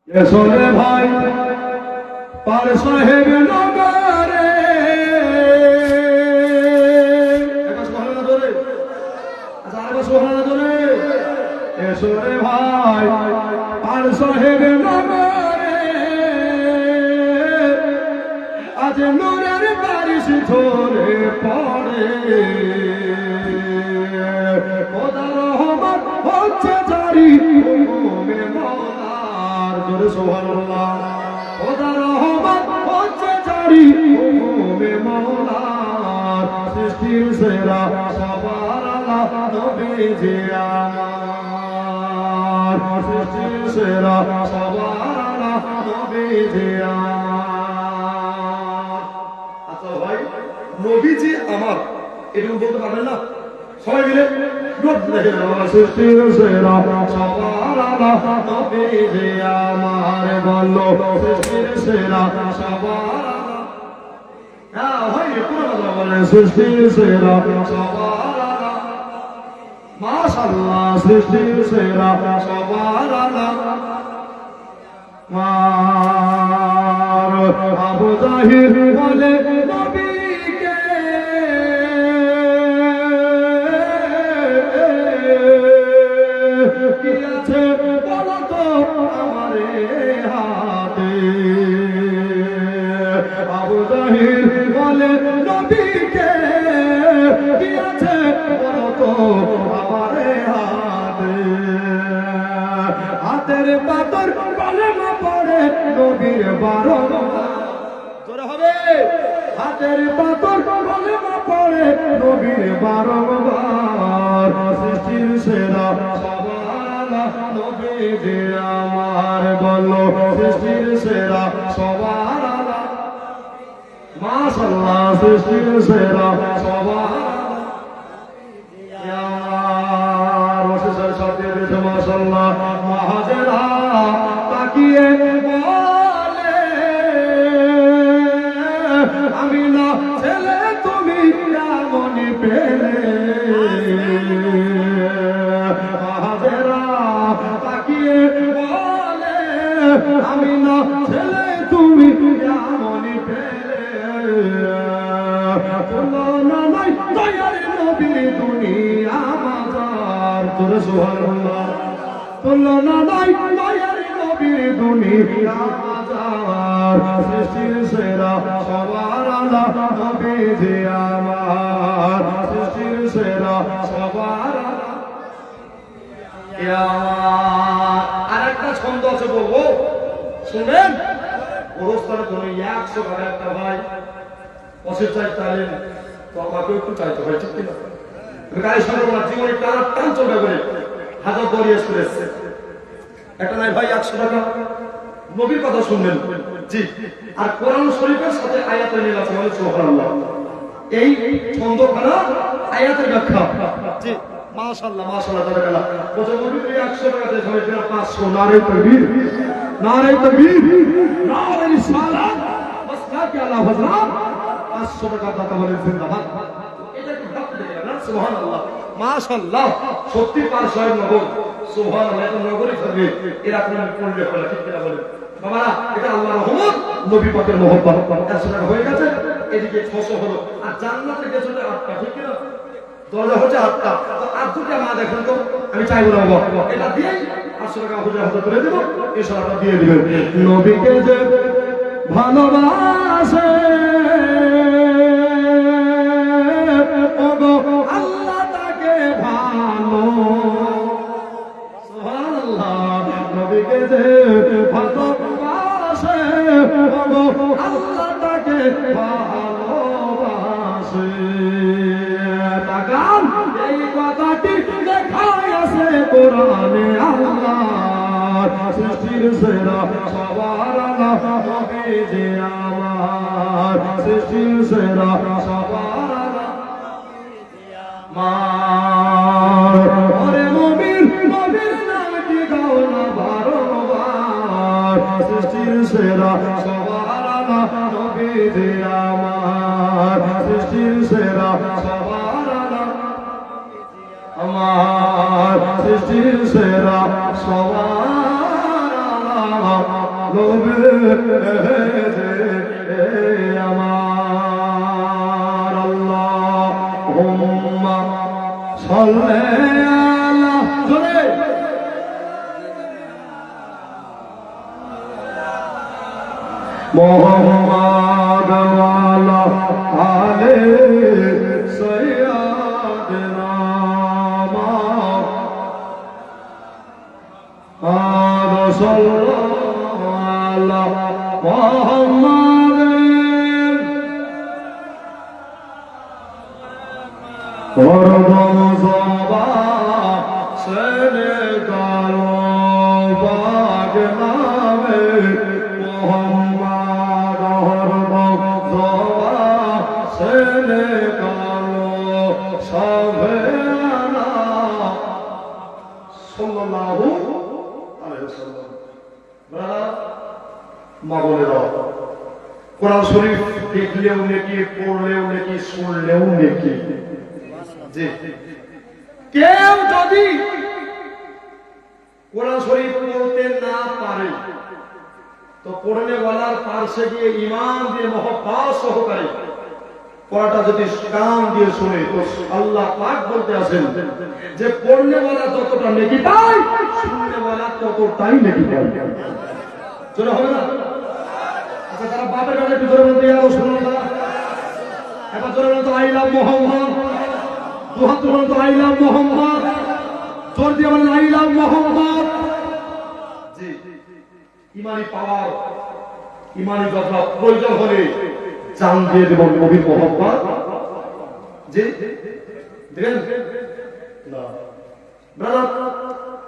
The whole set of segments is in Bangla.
এসরে ভাই পার সাহেব নগরে এসরে ভাই পার সাহেব নগরে আজ নূরের বারিশ ঝরে পড়ে খোদার রহমত হচ্ছে জারি হুকুমে মওলার জোরে সুবহানাল্লাহ খোদার রহমত হচ্ছে জারি হুকুমে মওলার সৃষ্টির সেরা সবার আলা নবীজি আমার সৃষ্টির সেরা সবার আলা নবীজি আমার। আচ্ছা ভাই নবীজি আমার এরকম বলতে পারবেন না সবাই মিলে সৃষ্টির সেরা সবার আলা নবীজি আমার বলো সৃষ্টির সেরা সবার আলা হ্যাঁ ভাই পুরো কথা বলেন সৃষ্টির সেরা সবার আলা মাশাআল্লাহ সৃষ্টির সেরা সবার আলা মার আবু জাহির বলে নবীকে কি আছে বলো তো আমারে হাতে আবু জাহির বলে নবীকে কি আছে বলো তো আমারে হাতে হাতের পাথর কলমা পড়ে নবীর বারবার জোরে হবে হাতের পাথর কলমা পড়ে নবীর বারবার সৃষ্টির সেরা সবার আলা নবীজি আমার বলো সৃষ্টির সেরা সবার আলা মাশাআল্লাহ সৃষ্টির সেরা সবার আলা রসুলের সাথে বেঁধে মাশাআল্লাহ মাহাজেরা তাকিয়ে বলে আমি না ছেলে তুমি কেমন পেলে মাহাজেরা তাকিয়ে বলে আমি না ছেলে তুমি কেমন পেলে তুলনা নাই দয়ার নবীর দুনিয়া বাজার তোরে সুবহানাল্লাহ তুলনা নাই দয়ার নবীর দুনিয়া বাজার সৃষ্টির সেরা সবার আলা নবীজি আমার সৃষ্টির সেরা সবার আলা আরেকটা ছন্দ আছে বলবো শুনেন পুরস্কারের জন্য 100 টাকা একটা ভাই পঁচিশ চাইতেন তো আমাকেও একটু চাইতে হয় ঠিক কিনা গাড়ি সর্বনাশ জীবনে টানা টান চলবে বলে হাজার দরিয়ে এসে একটা নাই ভাই 100 টাকা নবীর কথা শুনলেন জি আর কোরআন শরীফের সাথে আয়াতের মিল আছে বলে সুবহানাল্লাহ এই ছন্দখানা আয়াতের ব্যাখ্যা জি মাশাআল্লাহ মাশাআল্লাহ তাবারাকাল্লাহ প্রথম নবীর 100 টাকা দিয়ে সবাই 500 নারে তাকবীর নারে তাকবীর নারে রিসালাত মাসলাকি আলা হযরত 500 টাকা দাতা বলেন জিন্দাবাদ এটা কি ভক্ত দেখলেন না সুবহানাল্লাহ মাশাআল্লাহ সত্যি 500 নগর সুবহানাল্লাহ এটা নগরই থাকবে এর আপনারা পড়লে হলো ঠিক কিনা বলেন বাবা এটা আল্লাহর রহমত নবী পাকের মহব্বত 100 টাকা হয়ে গেছে এদিকে 600 হলো আর জান্নাতে গেছে 8টা ঠিক কিনা দরজা হচ্ছে 8টা তো আর দুটো মা দেখেন তো আমি চাইবো না বাবা এটা দিয়ে 800 টাকা হুজুর হাতে তুলে দেব ইনশাআল্লাহ দিয়ে দিবেন নবীকে যে ভালোবাসে ওগো আল্লাহ তাকে ভালো সুবহানাল্লাহ নবীকে যে ভালোবাসে ওগো আল্লাহ তাকে ভালোবাসে তাকান এই কথাটি লেখাই আছে কোরআনে আল্লাহ সৃষ্টির সেরা সবার আলা নবীজি আমার সৃষ্টির সেরা সবার আলা আমার ওরে নবীর নাম কি গাও না বারবার সৃষ্টির সেরা সবার আলা নবীজি আমার সৃষ্টির সেরা সবার আলা আমার সৃষ্টির সেরা সবার আলা লোভে আমার আল্লাহুম্মা সাল্লি আলা জোরে মুহাম্মাদ ওয়া আলা আলি সাইয়্যিদিনা সাল্লাল্লাহু আলা মুহাম্মাদিন হরদম সবা সেনে কালো বাগ নামে মুহাম্মদ হরদম সবা সেনে কালো সাফেনা সাল্লাল্লাহু কোরআন শরীফ দেখলেও নেকি, পড়লেও নেকি, শুনলেও নেকি। কেউ যদি কোরআন শরীফ পড়তে না পারে তো পড়নে ওয়ালার পাশে গিয়ে ঈমান দিয়ে মহব্বত সহকারে পড়াটা যদি কান দিয়ে শুনে তো আল্লাহ পাক বলতে আছেন যে পড়নে ওয়ালা যতটা নেকি পায় শুননে ওয়ালা ততটাই নেকি পায়। চলে হবে না? আচ্ছা, যারা বাপের কাছে ভিতরে বলতে যাবো শুনুন না, এবার জোরে বলতো আই লাভ মোহাম্মদ, দুহাত বলতো আই লাভ মোহাম্মদ, জোর দিয়ে বলেন আই লাভ মোহাম্মদ। জি, ইমানি পাওয়ার, ইমানি যত প্রয়োজন হলে জান দিয়ে দেব নবীর মোহাম্মদ। জি দেখেন না ব্রাদার,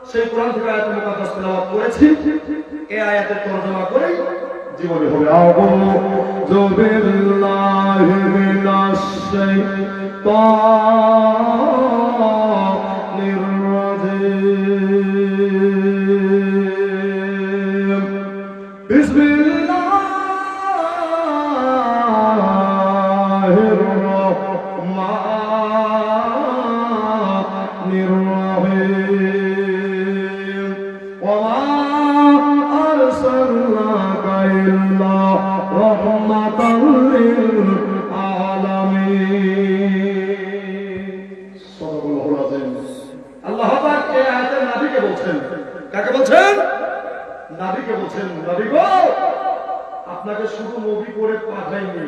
সেই কোরআন থেকে আয়াতুল মুকাদ্দাস তেলাওয়াত করেছি, এই আয়াতের তরজমা করে জীবনে হবে আউযু বিল্লাহি মিনাশ শাইতানির রাজীম বিসমিল্লাহির রাহমানির রাহিম ওয়া মা আরসালনাকা ইল্লা রাহমাতাল লিল আলামিন। সাল্লাল্লাহু আলাইহি আল্লাহ পাক এই আয়াতে নবীকে বলছেন। কাকে বলছেন? নবীকে বলছেন, নবী গো আপনাকে শুধু নবী করে পাঠাইনি,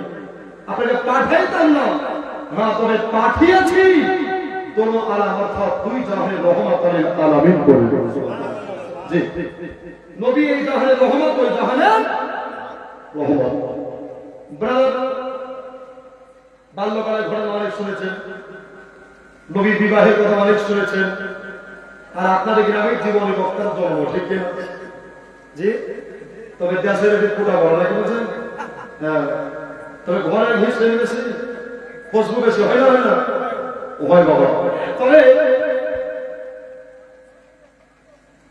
আপনাকে পাঠাইতাম না, হ্যাঁ তবে পাঠিয়েছি দোনো আলাম অর্থাৎ দুই জাহানের রহমাতুল আলামিন করে। জি, নবী এই জাহানের রহমত, ওই জাহানের রহমত। ব্রাদার, বাল্যকালের ঘটনা অনেক শুনেছেন, নবীর বিবাহের কথা অনেক শুনেছেন, আর আপনাদের গ্রামের জীবনী বক্তার জন্ম, ঠিক কিনা? জি, তবে দেশের পুরা বড় নাকি বলছেন? হ্যাঁ, তবে ঘরের হিসেবে বেশি, খুশবু বেশি হয় না? হয় না? হয় বাবা। তবে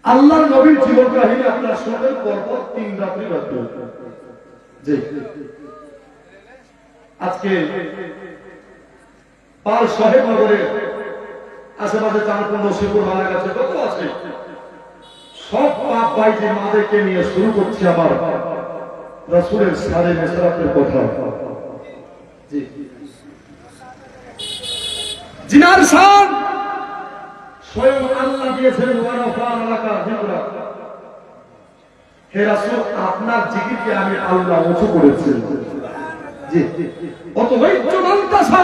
আল্লাহর নবীর জীবন কাহিনী আপনার শুনবেন পরপর 3 রাত্রি রাত্রি। জি, আজকে পাল সাহেব নগরে আশেপাশে চাঁদপুর নসিপুর মারা গেছে, কত আছে, সব পাপ ভাই যে মাদেরকে নিয়ে শুরু করছে আমার রাসূলের সারে মেসরাতের কথা। জি, জিনার শান স্বয়ং আল্লাহ দিয়েছেন, হে রাসূল আপনার জিকিরকে আমি আল্লাহ উঁচু করেছি। জি, অত বৈদ্য মানতাসা,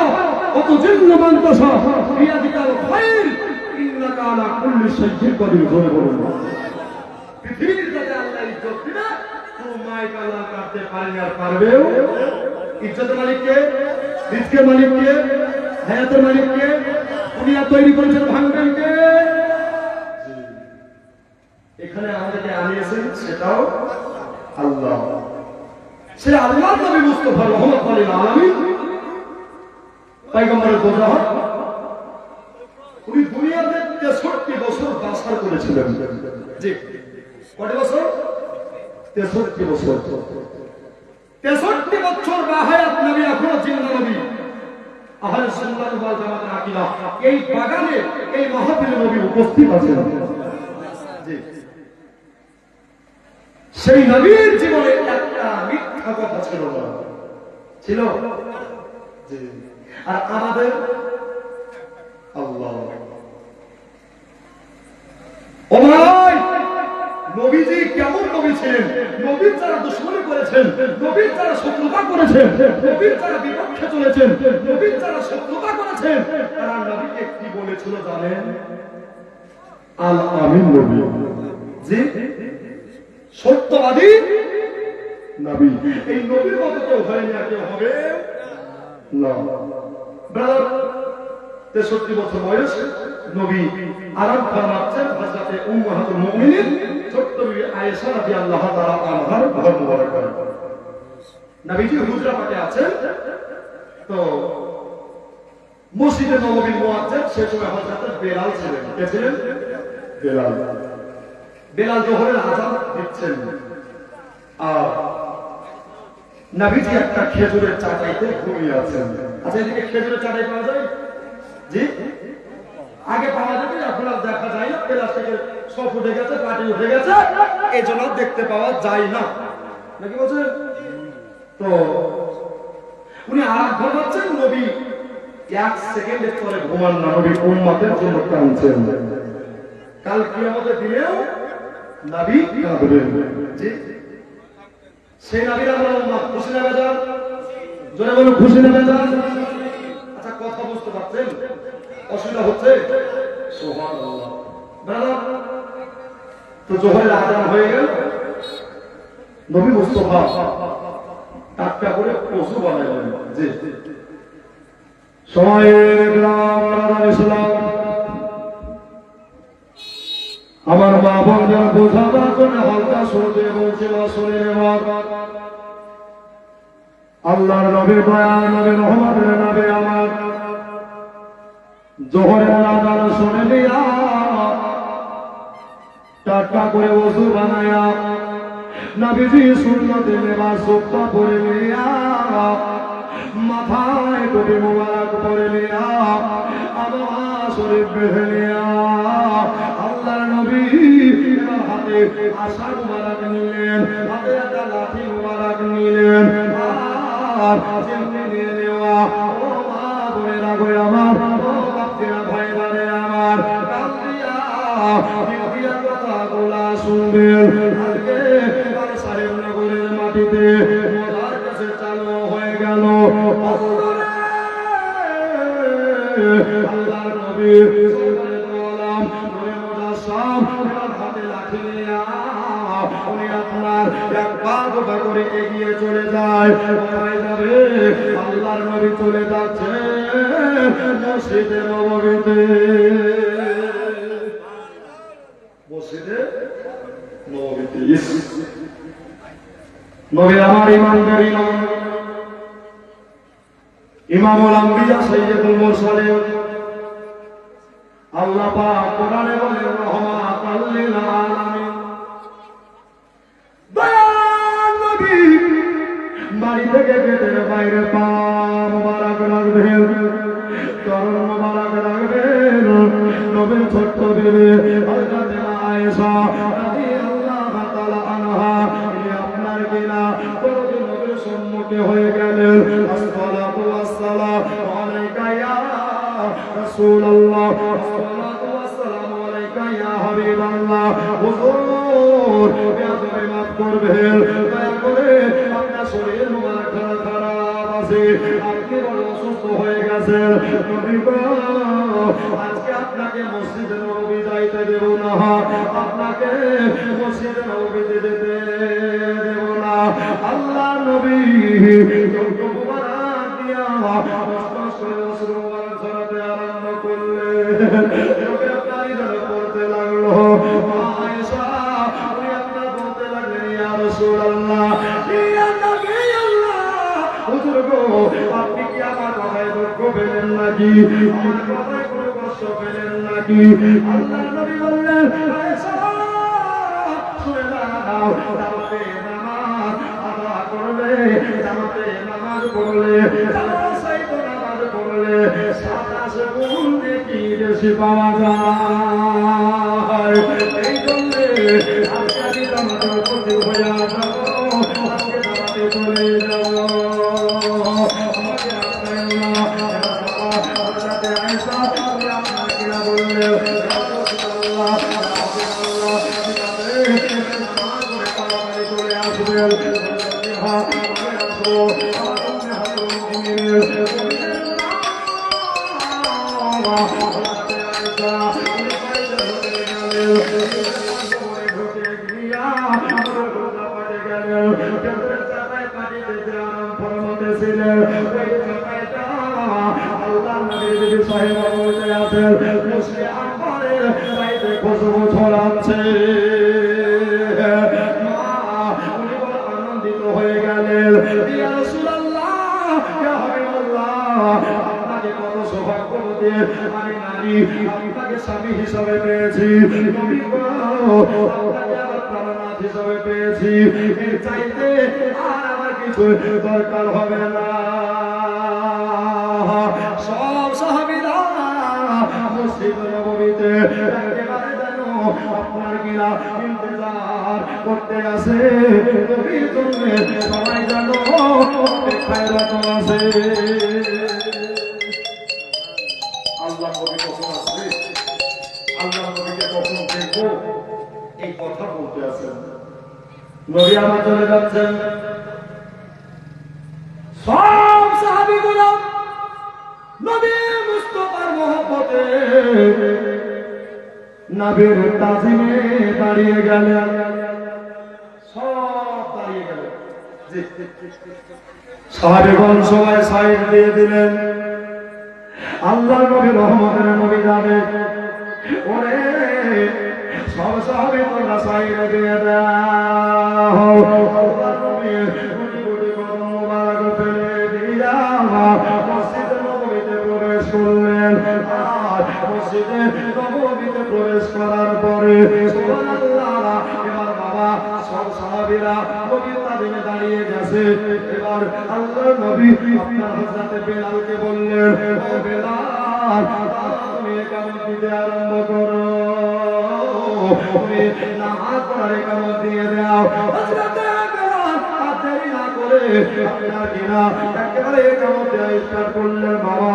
অত জিন্ন মানতাসা, বিয়াদিকাল খায়র, ইন্নাকা আলা কুল্লি শাইইন কাদির। জোরে বলুন, পৃথিবীর যাতে আল্লাহ ইজ্জত দিবে কোনো মাইক আল্লাহ করতে পারে আর পারবেও। ইজ্জতের মালিক কে? রিজকের মালিক কে? হায়াতের মালিক কে? দুনিয়া তৈরি করেছেন, ভাঙবেন কে? এখানে আমাদেরকে আনিয়েছেন সেটাও আল্লাহ। সে আল্লাহ নবী মুস্তাফা রহমাতুল লিল আলামিন পয়গম্বরের গোজাহর, উনি দুনিয়াতে 63 বছর বাসা করেছিলেন। জি, কত বছর? 63 বছর। 63 বছর বাহায়াত নবী এখনো জিন্দা নবী। আহলে সুন্নাত ওয়াল জামাতের আকীদা, এই বাগানে এই মাহফিলে নবী উপস্থিত আছেন। জি, সেই নবীর জীবনে একটা মিথ্যা কথা ছিল না, ছিল? আর আমাদের আল্লাহ ও ভাই, নবীজি কেমন নবী ছিলেন? নবীর যারা দুশমনী করেছেন, নবীর যারা শত্রুতা করেছেন, নবীর যারা বিপক্ষে চলেছেন, নবীর যারা শত্রুতা করেছেন, তারা নবীকে কি বলেছিল জানেন? আল আমিন নবী, জি, সত্যবাদী নবী। এই নবীর মতো কেউ হয়নি, আর কেউ হবে না। ব্রাদার, 63 বছর বয়স নবী আরাম ফরমাচ্ছেন হযরতে উম্মাহাতুল মুমিনিন ছোট্ট বিবি আয়েশা রাদিয়াল্লাহু তাআলা আনহার ঘর মুবারক। নবীজি হুজরা পাকে আছেন, তো মসজিদে নববীর মুয়াজ্জিন সেই সময় হযরত বেলাল ছিলেন। কে ছিলেন? বেলাল। বেলাল জোহরের আযান দিচ্ছেন, আর নবীজি একটা খেজুরের চাটাইতে ঘুমিয়ে আছেন। আচ্ছা, এদিকে খেজুরের চাটাই পাওয়া যায়? জি, আগে পাওয়া যাবে, এখন আর দেখা যায় না। প্লাস্টিকের সব উঠে গেছে, পাটি উঠে গেছে, এই জন্য দেখতে পাওয়া যায় না, নাকি বলছেন? তো উনি আরাম ঘুমাচ্ছেন, নবী 1 সেকেন্ডের পরে ঘুমান না, নবী উম্মতের জন্য কাঁদছেন। কাল কিয়ামতের দিনেও নবী কাঁদবেন। জি, সেই নবীর আমরা উম্মত। খুশি না বেজার? জোরে বলুন, খুশি না বেজার? আচ্ছা, কথা বুঝতে পারছেন? অসুবিধা হচ্ছে? সুবহানাল্লাহ। ব্রাদার, তো জোহরের আযান হয়ে গেল, নবী মুস্তাফা টাটকা করে ওযু বানালেন। জি, সময়ের গ্রাম ইসলাম, আমার মা বোনদের বোঝাবার জন্য হালকা শুনতে বলছে, মা শুনে নেওয়ার। আল্লাহর নবীর দয়া, নবীর রহমতের নবী আমার জোহরের আযান শুনে নিয়া টাটকা করে ওযু বানায়া নবীজি সুন্নতে লিবাস পরে নিয়া মাথায় টুপি মুবারক পরে নিয়া আল্লাহ শরীফ বেঁধে নিয়া আল্লাহর নবী এবার হাতে আশা মুবারক নিলেন, হাতে একটা লাঠি মুবারক নিলেন, আর যেমনি নিয়ে নেওয়া ও মা বোনেরা গো আমার, ও বাপজিরা ভাইবারে আমার, কান্দিয়া দিদিয়া কথাগুলা শুনবেন। আজকে সাহেব নগরের মাটিতে মোদার কাছে চালু হয়ে গেল আল্লাহর নবী সাল্লাল্লাহু আলাইহি ওয়াসাল্লাম হাতে লাঠি নিয়ে উনি আপনার এক পা দুপা করে এগিয়ে চলে যায়। কোথায় যাবে? আল্লাহর নবী চলে যাচ্ছে মসজিদে নববীতে। মসজিদে নববীতে নবী আমার ইমানদারি নয়, ইমামুল আম্বিয়া সাইয়্যিদুল মুরসালিন। আল্লাহ পাক কোরআনে বলেন রাহমাতাল লিল আলামিন। দয়াল নবী বাড়ি থেকে গেটের বাইরে পা মুবারক রাখবেন, চরণ মুবারক রাখবেন। নবীর ছোট্ট বিবি হযরত আয়েশা রাদিয়াল্লাহু তাআলা আনহা আপনার কিনা কোনদিন নবীর সম্মুখে হয়ে গেলেন, আসসালাতু ওয়াসসালামু আলাইকা ইয়া রাসূলুল্লাহ, আসসালাতু ওয়াসসালামু আলাইকা ইয়া হাবিবাল্লাহ। হুজুর বেয়াদবি মাফ করবেন, দয়া করে আপনার শরীর মুবারক খারাপ আছে, আপনি বড় অসুস্থ হয়ে গেছেন, নবী গো আজকে আপনাকে মসজিদে নববী যাইতে দেব না, আপনাকে মসজিদে নববীতে যেতে দেব না। আল্লাহ নবী মুবারক দিয়া অশ্রু মুবারক ঝরাতে আরম্ভ করলেন, পানি যেন পড়তে লাগলো। আয়েশা উনি আপনার বলতে লাগলেন, ইয়া রাসূলুল্লাহ, ইয়া নবী আল্লাহ, হুজুর গো আপনি কি আমার কথায় দুঃখ পেলেন নাকি, আমার কথায় কোনো কষ্ট পেলেন নাকি? আল্লাহ নবী বললেন, আয়েশা শুনে নাও, জামাতে নামাজ আদা করলে, জামাতে নামাজ পড়লে, সাইতো নামাজ পড়লে 27 গুণ নেকি বেশি পাওয়া যায়। এই জন্য আজকে জামাতে উপস্থিত হয়ে চলে যাব আমাকে আপনার না হযরত আয়েশা আপনার কিনা বললেন রাসূলুল্লাহ চলে আসবেন হ্যাঁ আনন্দিত হয়ে গেলেন ইয়া রাসূলুল্লাহ ইয়া হাবিবাল্লাহ আপনাকে কত সৌভাগ্যবতী আমি নারী আপনাকে স্বামী হিসাবে পেয়েছি নবী গো আপনাকে আমার প্রাণনাথ হিসাবে পেয়েছি এর চাইতে আর আমার কিছু দরকার হবে না সব সাহাবীরা মসজিদ নববীতে একেবারে যেন আপনার কিনা ইন্তজার করতে আসে নবীর জন্য সবাই যেন অপেক্ষায় রত আছে আল্লাহ নবী কখন আসবে আল্লাহ নবীকে কখন দেখবো এই কথা বলতে আছেন নবী আমার চলে যাচ্ছেন সব সাহাবীগুলো নবী মুস্তাফার মহব্বতে নবীর তাজিমে দাঁড়িয়ে গেলেন সব দাঁড়িয়ে গেলেন সাহাবীগণ সবাই সাইড দিয়ে দিলেন আল্লাহ নবী রহমতের নবী যাবে ওরে সব সাহাবী তোমরা সাইড দিয়ে দাও আল্লাহ নবী কোটি কোটি কদম মোবারক ফেলে দিয়া মসজিদে নববীতে প্রবেশ করলেন আর মসজিদে নববীতে প্রবেশ করার পরে সুবহানাল্লাহ এবার বাবা সব সাহাবীরা নবীর তাজিমে দাঁড়িয়ে গেছে এবার আল্লাহ নবী আপনার হযরত বেলালকে বললেন ও বেলাল তুমি ইকামত দিতে আরম্ভ করো তুমি নামাজ পড়ার ইকামত দিয়ে দাও হযরত বেলাল দেরি না করে আপনার কিনা একেবারে ইকামত স্টার্ট করলেন বাবা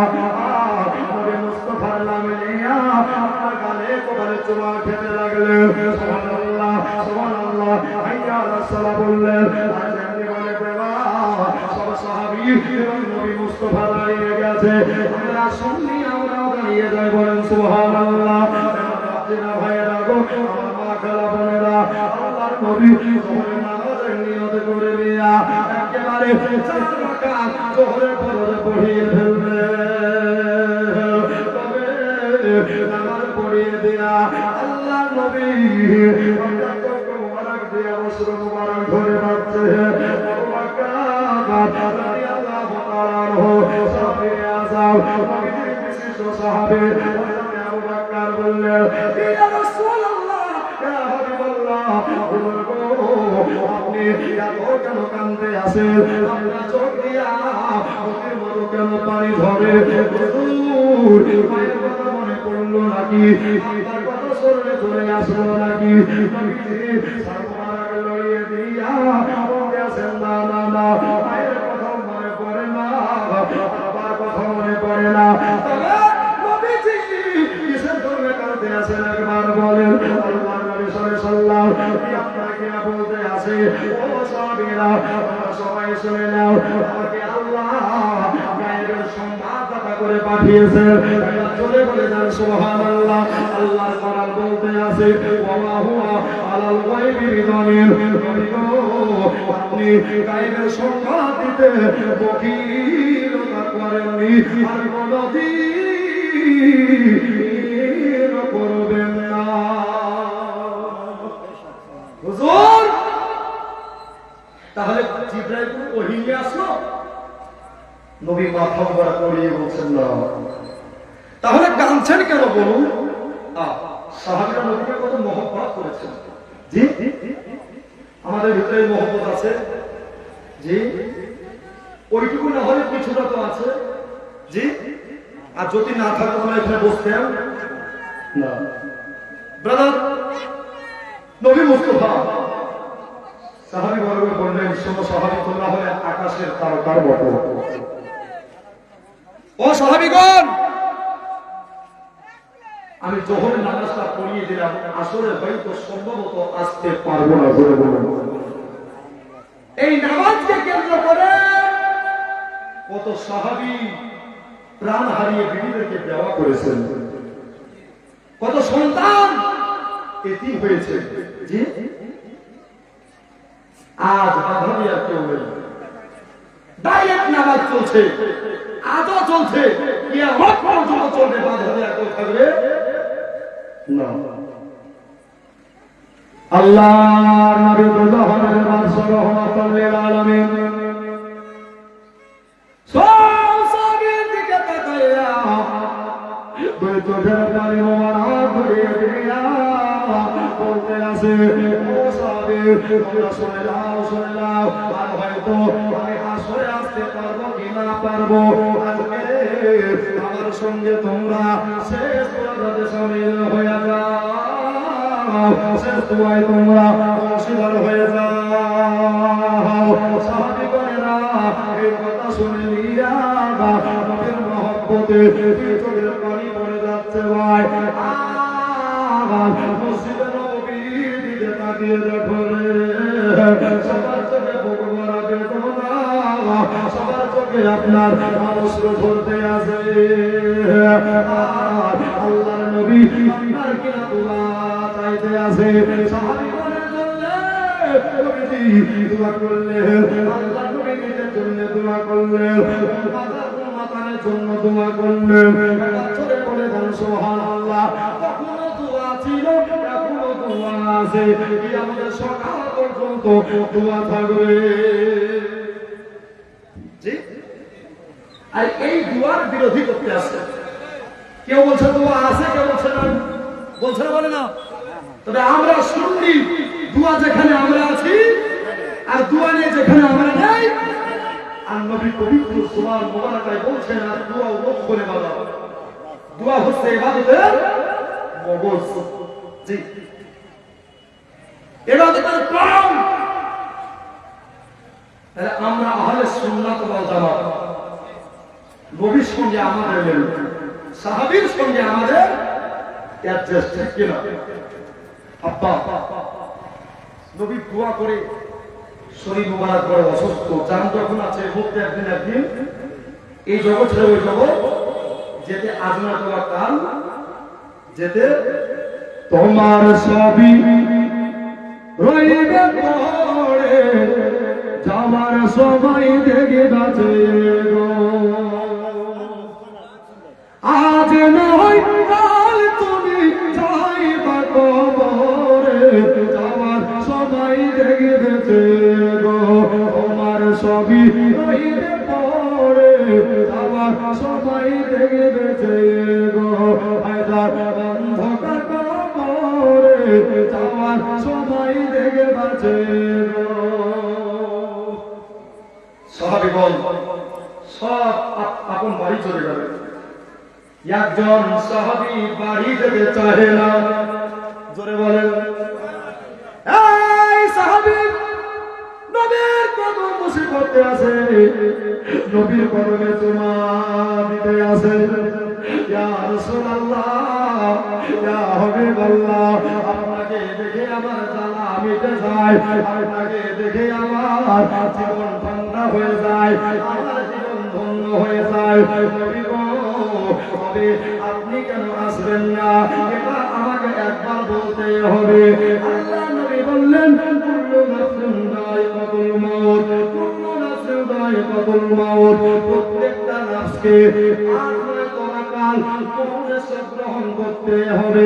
নবী মুস্তাফার নামে নিয়া আপনার গালে কোদালে চুমা খেতে লাগলেন সুবহানাল্লাহ সুবহানাল্লাহ হাইয়া আলাস সালাহ বললেন আর যেমনি বলে বেলাল সব সাহাবী এবং নবী মুস্তাফা দাঁড়িয়ে গেছে আমরা শুনি আমরাও দাঁড়িয়ে যাই বলেন সুবহানাল্লাহ ভাইয়েরা গো আমার মা খালা বোনেরা আল্লাহর নবী যখন নামাজের নিয়ত করে দিয়া একেবারে 4 রাকাত যোহরের ফরজ পড়িয়ে ফেলবে তবে নামাজ পড়িয়ে দিয়া আল্লাহর নবী মুবারক দিয়া বস্ত্র মুবারক ধরে বাঁচছে আবু বকর রাদিয়াল্লাহু তাআলা আনহু সাহাবী আযম নবীর বিশিষ্ট সাহাবী আবু বকর বললেন ইয়া রাসূলুল্লাহ ইয়া হাবিবাল্লাহ আপনি এত কেন কাঁদতে আছেন আপনার চোখ দিয়া নদীর মতো কেন পানি ঝরে হুজুর মায়ের কথা মনে পড়লো নাকি আপনার কথা স্মরণে চলে আসলো নাকি সারমার লড়িয়ে দিয়া বলতে আছেন না না না মায়ের কথা মনে পড়ে না বাবার কথা মনে পড়ে না তবে নবীজি কিসের জন্য কাঁদতে আছেন একবার বলেন আল্লাহর নবী সাল্লাল্লাহু আলাইহি ওয়াসাল্লাম আপনাকে বলতে আছে ও সাহাবীরা সবাই শুনে নাও আমাকে আল্লাহ গায়েবের সংবাদদাতা করে পাঠিয়েছেন চলে বলে যান সুবহানাল্লাহ আল্লাহর কোরআন বলতে আছে ওয়া হুয়া আলাল গায়বি বিদানির নবী গো আপনি গায়েবের সংবাদ দিতে বকিলতা করেননি আর কোনদিন করবেন না হুজুর তাহলে জিবরাইল ওহী নিয়ে আসলো নবী মাথা মোবারক করিয়ে বলছেন না তাহলে কাঁদছেন কেন বলুন সাহাবীরা নবীকে কত মহব্বত করেছেন জি আমাদের ভিতরে মহব্বত আছে জি ওইটুকু না হলে কিছুটা তো আছে জি আর যদি না থাকতো আমরা এখানে বসতাম না ব্রাদার নবী মুস্তাফা সাহাবী বললেন শোনো সাহাবী, তোমরা হলে আকাশের তারকার মতো। ও সাহাবীগণ, আমি যোহরের নামাজটা পড়িয়ে দিলাম, আসরে হয়তো সম্ভবত আসতে পারবো না। এই নামাজকে কেন্দ্র করে কত সাহাবী প্রাণ হারিয়ে বিবিদেরকে দেওয়া করেছেন, কত সন্তান এটি হয়েছে। যে আজ বাধা দেওয়ার কেউ নেই, ডাইরেক্ট নামাজ চলছে, আজও চলছে, কিয়ামত পর্যন্ত চলবে, বাধা দেওয়ার কেউ থাকবে না। আল্লাহর নবী তো জাহানের বাদশা রাহমাতুল লিল আলামিন, সব সাহাবীর দিকে তাকাইয়া দুই চোখের পানি মোবারক ধরিয়ে দিয়া বলতে আছে, ও সাহাবী, তোমরা শুনে নাও, শুনে নাও, আর হয়তো আমি আসরে আসতে পারবো কি না পারবো, আজকে আমার সঙ্গে তোমরা শেষ রাতে শামিল হয়ে যাও, শেষ দুয়ায় তোমরা অংশীদার হয়ে যাও। সাহাবীগণেরা এই কথা শুনে নিয়া নবীর মহব্বতে চোখের পানি পড়ে যাচ্ছে। ভাই, মসজিদে নববীর দিকে তাকিয়ে দেখো রে, সবার চোখে বুক ভরা বেদনা, সবার চোখে আপনার অশ্রু ঝরতে আছে। আল্লাহর নবী আপনার কিনা দোয়া চাইতে আছে, সাহাবীগণের জন্য নবীজি দোয়া করলেন, আল্লাহর নবী নিজের জন্য দোয়া করলেন, উম্মতের জন্য দোয়া করলেন। বছরে বলে দেন সুবহানাল্লাহ। কখনো দোয়া ছিল, এখনো দোয়া আছে, কিয়ামতের সকাল পর্যন্ত দোয়া থাকবে। আর এই দোয়ার বিরোধী করতে আসে, কেউ বলছে দোয়া আছে, কেউ বলছে না, বলছে না, বলে না। তবে আমরা শুনি দোয়া যেখানে আমরা আছি আর দোয়া নেই যেখানে আমরা নেই। আর নবী পবিত্র সুবহান মুবারাকায় বলছেন, আর দোয়া লক্ষণে বাধা, দোয়া হচ্ছে ইবাদতের মগজ। জি, ইবাদতের প্রাণ। তাহলে আমরা আহলে সুন্নাত ওয়াল জামাত, নবীর সঙ্গে আমাদের মিল, সাহাবীর সঙ্গে আমাদের অ্যাডজাস্ট, ঠিক কিনা? আব্বা নবী দোয়া করে শরীর মোবারক বড় অসুস্থ, জান যখন আছে বলতে একদিন একদিন এই জগৎ ছেড়ে ওই জগৎ যেতে আজ না তোমার কাল, যেতে তোমার সবই রইবে পড়ে, যাবার সময় দেখে বাঁচে গো, আজ নয় কাল তুমি যাইবা কবরে, যাবার সময় দেখে বেঁচে গো, তোমার সবই রইবে পড়ে, যাবার সময় দেখে বেঁচে গো, হায়দার অন্ধকার কবরে, যাবার সময় দেখে বাঁচে গো। সাহাবীগণ সব আপন বাড়ি চলে যাবে, একজন সাহাবী বাড়ি যেতে চাহে না। জোরে বলেন, এই সাহাবী নবীর কদম বসে করতে আছে, নবীর কদমে চুমা দিতে আছে। ইয়া রাসূলুল্লাহ, ইয়া হাবিবাল্লাহ, আপনাকে দেখে আমার জ্বালা মিটে যায়, আপনাকে দেখে আমার জীবন ঠান্ডা হয়ে যায়, আমার জীবন ধন্য হয়ে যায়। নবী গো, তবে আপনি কেন আসবেন না, এটা আমাকে একবার বলতে হবে। আল্লাহ নবী বললেন, কুল্লু নাফসিন যায়িকাতুল মাউত, কুল্লু নাফসিন যায়িকাতুল মাউত, প্রত্যেকটা নাফসকে আজকে তোমাকাল মরণে গ্রহণ করতে হবে।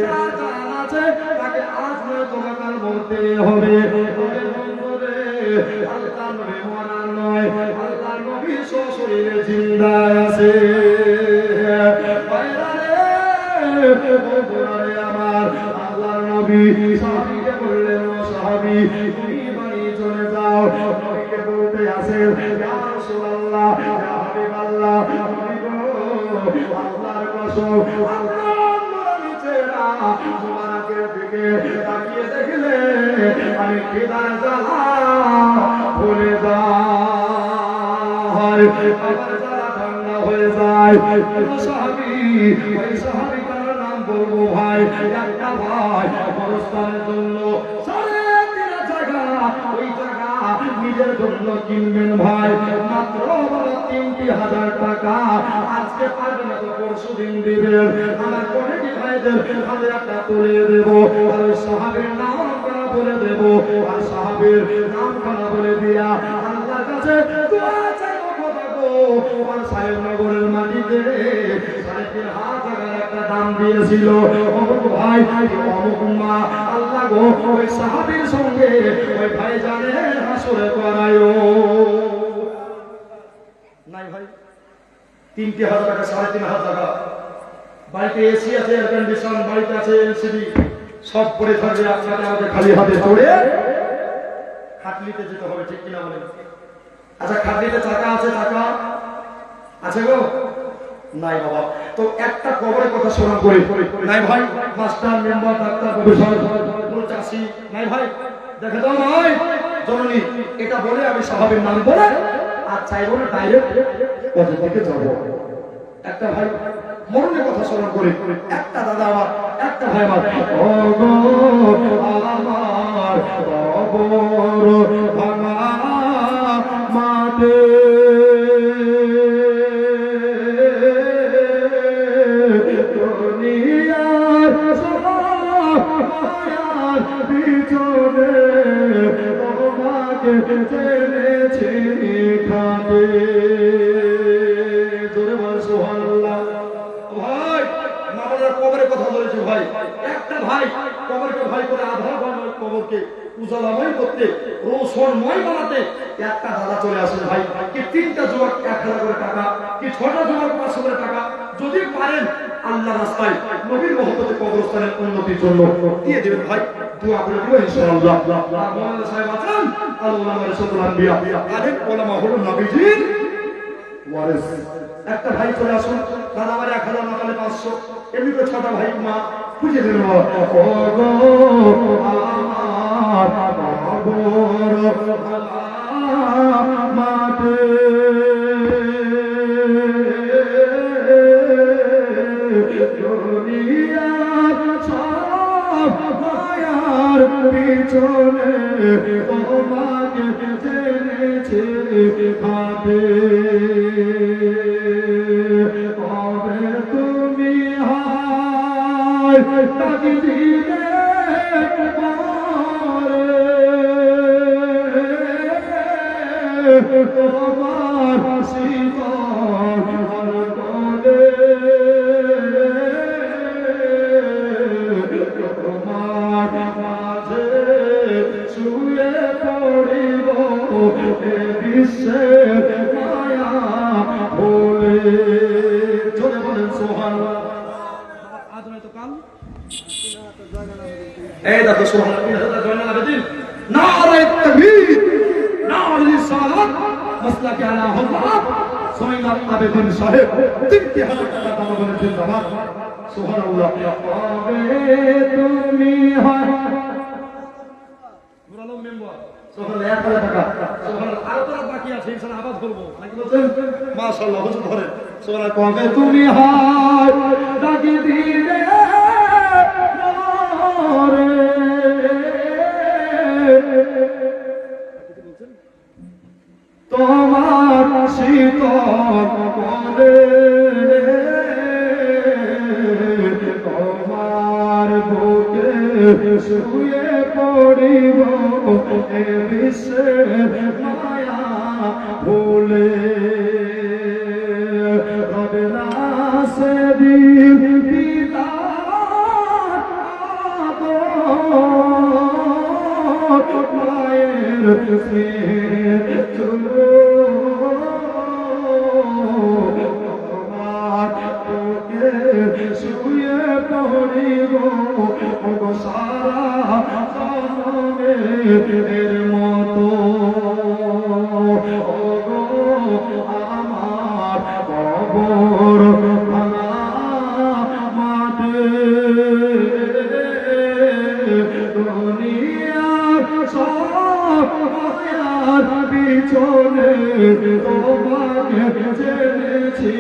যার জান আছে তাকে আজকে তোমাকাল মরতে হবে। বন্ধুরে, আল্লাহ নবী মরা নয়, আল্লাহ নবী সশরীরে জিন্দা আছে। আমার আল্লাহ নবী সাহাবীকে বললেন, ও সাহাবী তুমি বাড়ি চলে যাও। নবীকে বলতে আসেন, ইয়া রাসূলুল্লাহ, ইয়া হাবিবাল্লাহ, নবী গো, আল্লাহর কসম, আল্লাহর নূরানী চেহারা মুবারকের দিকে তাকিয়ে দেখলে আমি খিদার জ্বালা হয় আমার যারা ঠান্ডা হয়ে যায় সাহাবী ওই সাহাবীটার নাম বলবো ভাই একটা ভাই কবরস্থানের জন্য 3.5 টাকা ওই টাকা নিজের জন্য কিনবেন ভাই মাত্র 3,000 টাকা আজকে পারবেন না তো পরশু দিন দিবেন আমার কমিটি ভাইদের হাতে একটা তুলে দেব আর সাহাবীর নাম বলে দেব আর সাহাবীর নামখানা বলে দিয়া আল্লাহর কাছে দোয়া চাইবো কথা গো আর সাহেবনগরের মাটিতে 3,500 টাকার একটা দাম দিয়েছিল অমুক ভাই অমুক মা আল্লাহ গো ওই সাহাবীর সঙ্গে ওই ভাই জানে হাসরে করায়ো নাই ভাই 3,000 টাকা 3,500 টাকা বাড়িতে এসি আছে এয়ার কন্ডিশন বাড়িতে আছে এলসিডি সব পড়ে থাকবে আপনাকে আমাদের খালি হাতে চড়ে খাটলিতে যেতে হবে ঠিক কিনা বলেন আচ্ছা খাটলিতে চাকা আছে চাকা আছে গো নাই বাবা তো একটা কবরের কথা স্মরণ করি নাই ভাই মাস্টার মেম্বার ডাক্তার প্রফেসর চাষি নাই ভাই দেখে দাও নয় জননী এটা বলে আমি সাহাবীর নাম বলে আর চাইবো না ডাইরেক্ট ওদের দিকে যাবো একটা ভাই মরণের কথা স্মরণ করে একটা দাদা আমার একটা ভাই আমার ও গো আমার কবর ভাঙা মাঠে দুনিয়ার সবার পিছনে তোমাকে ছেড়েছি খাটে জোরে বল সুবহানাল্লাহ ভাই মাওলানা কবরের কথা বলেছে ভাই একটা ভাই কবরকে ভয় করে আধা ঘন্টা কবরকে উজালাময় করতে রোশনময় বানাতে একটা দাদা চলে আসেন ভাই কি 3টা যুবক 1,000 করে টাকা কি 6টা যুবক 500 করে টাকা যদি পারেন আল্লাহর রাস্তায় নবীর মহব্বতে কবরস্থানের উন্নতির জন্য দিয়ে দেবেন ভাই দোয়া করে দিব ইনশাআল্লাহ মাওলানা সাহেব আছেন আল্লাহ রাসূলুল আম্বিয়া আলেম ওলামা হলো নবীজির ওয়ারিস একটা ভাই চলে আসুন দাদা আমার 1,000 না তাহলে 500 এমনি তো 6টা ভাই মা খুঁজে দেন ও গো আমার কবর মাঠে দুনিয়ার সব মায়ার পিছনে তোমাকে জেনেছে ভাবে কবে তুমি হায় তাকি দিলে তোমার শীতল গলে তোমার মাঝে শুয়ে পড়িব এ বিশ্বের মায়া বলে জোরে বলেন সুবহানাল্লাহ আজ নয় তো কাল এই দেখো সুবহানাল্লাহ জয়নাল আবেদিন নারে তাকবীর নারে রিসালাত মাসলাক আলা হুল্লাহ জয়নাল আবেদিন সাহেব 3,000 টাকা দাম বলেন জিন্দাবাদ সুবহানাল্লাহ কবে তুমি হয় মুরালম মেম্বার সুবহানাল্লাহ 1,000 টাকা সুবহানাল্লাহ আর তো বাকি আছে ইনশাআল্লাহ আবাদ করব নাকি বলছেন মাশাআল্লাহ হুজুর ধরেন সুবহানাল্লাহ কবে তুমি হয় ডাকি দিলে তোমার শীতল করে তোমার বুকে শুয়ে পড়িব এ বিশ্বের মায়া ভুলে হবে না সেদিন পিতা মায়ের স্নেহ শুয়ে পড়িব সারা জনমের মতো আমার কবর ভাঙা মাঠে দুনিয়ার সব মায়ার পিছনে তোমাকে জেনেছি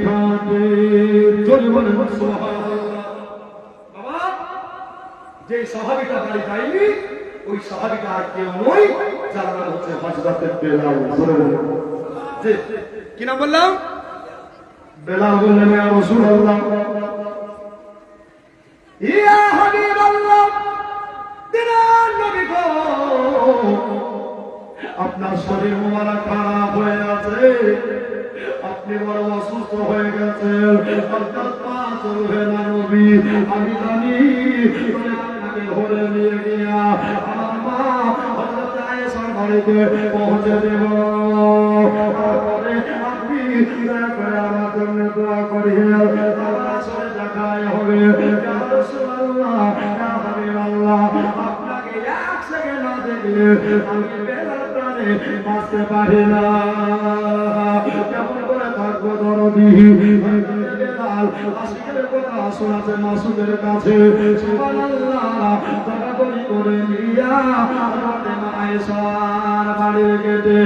খাটে। জোরে বলেন সুবহানাল্লাহ। বাবা, যে সাহাবীটা গাড়ি পায়নি ওই সাহাবীটা আর কেউ নয়, যার নাম হচ্ছে হযরত বেলাল। জোরে বলেন। যে কি নাম বললাম? বেলাল বললেন, ইয়া রাসূলুল্লাহ, ইয়া হাবিবাল্লাহ, দিনার নবী গো, আপনার শরীর মোবারক খারাপ হয়ে আছে, আপনি বড় অসুস্থ হয়ে গেছেন, আপনার পা চলবে না নবী, আমি জানি, আপনাকে ধরে নিয়ে গিয়া আমার মা হযরত আয়েশার বাড়িতে পৌঁছে দেব, তারপরে আপনি দয়া করে আমার জন্য দোয়া করিয়ে আমার সাথে দেখা হবে। ইয়া রাসূলুল্লাহ, ইয়া হাবিবাল্লাহ, আপনাকে এক সেকেন্ড না দেখলে আমি বেলাল প্রাণে বাঁচতে পারি না। কেমন করে থাকবো দরদি? বেলাল আশিকের কথা শোনাতে মাসুদের কাছে, সুবহানাল্লাহ, দরাদরি করে নিয়া আমাদের মা আয়েশার বাড়ির গেটে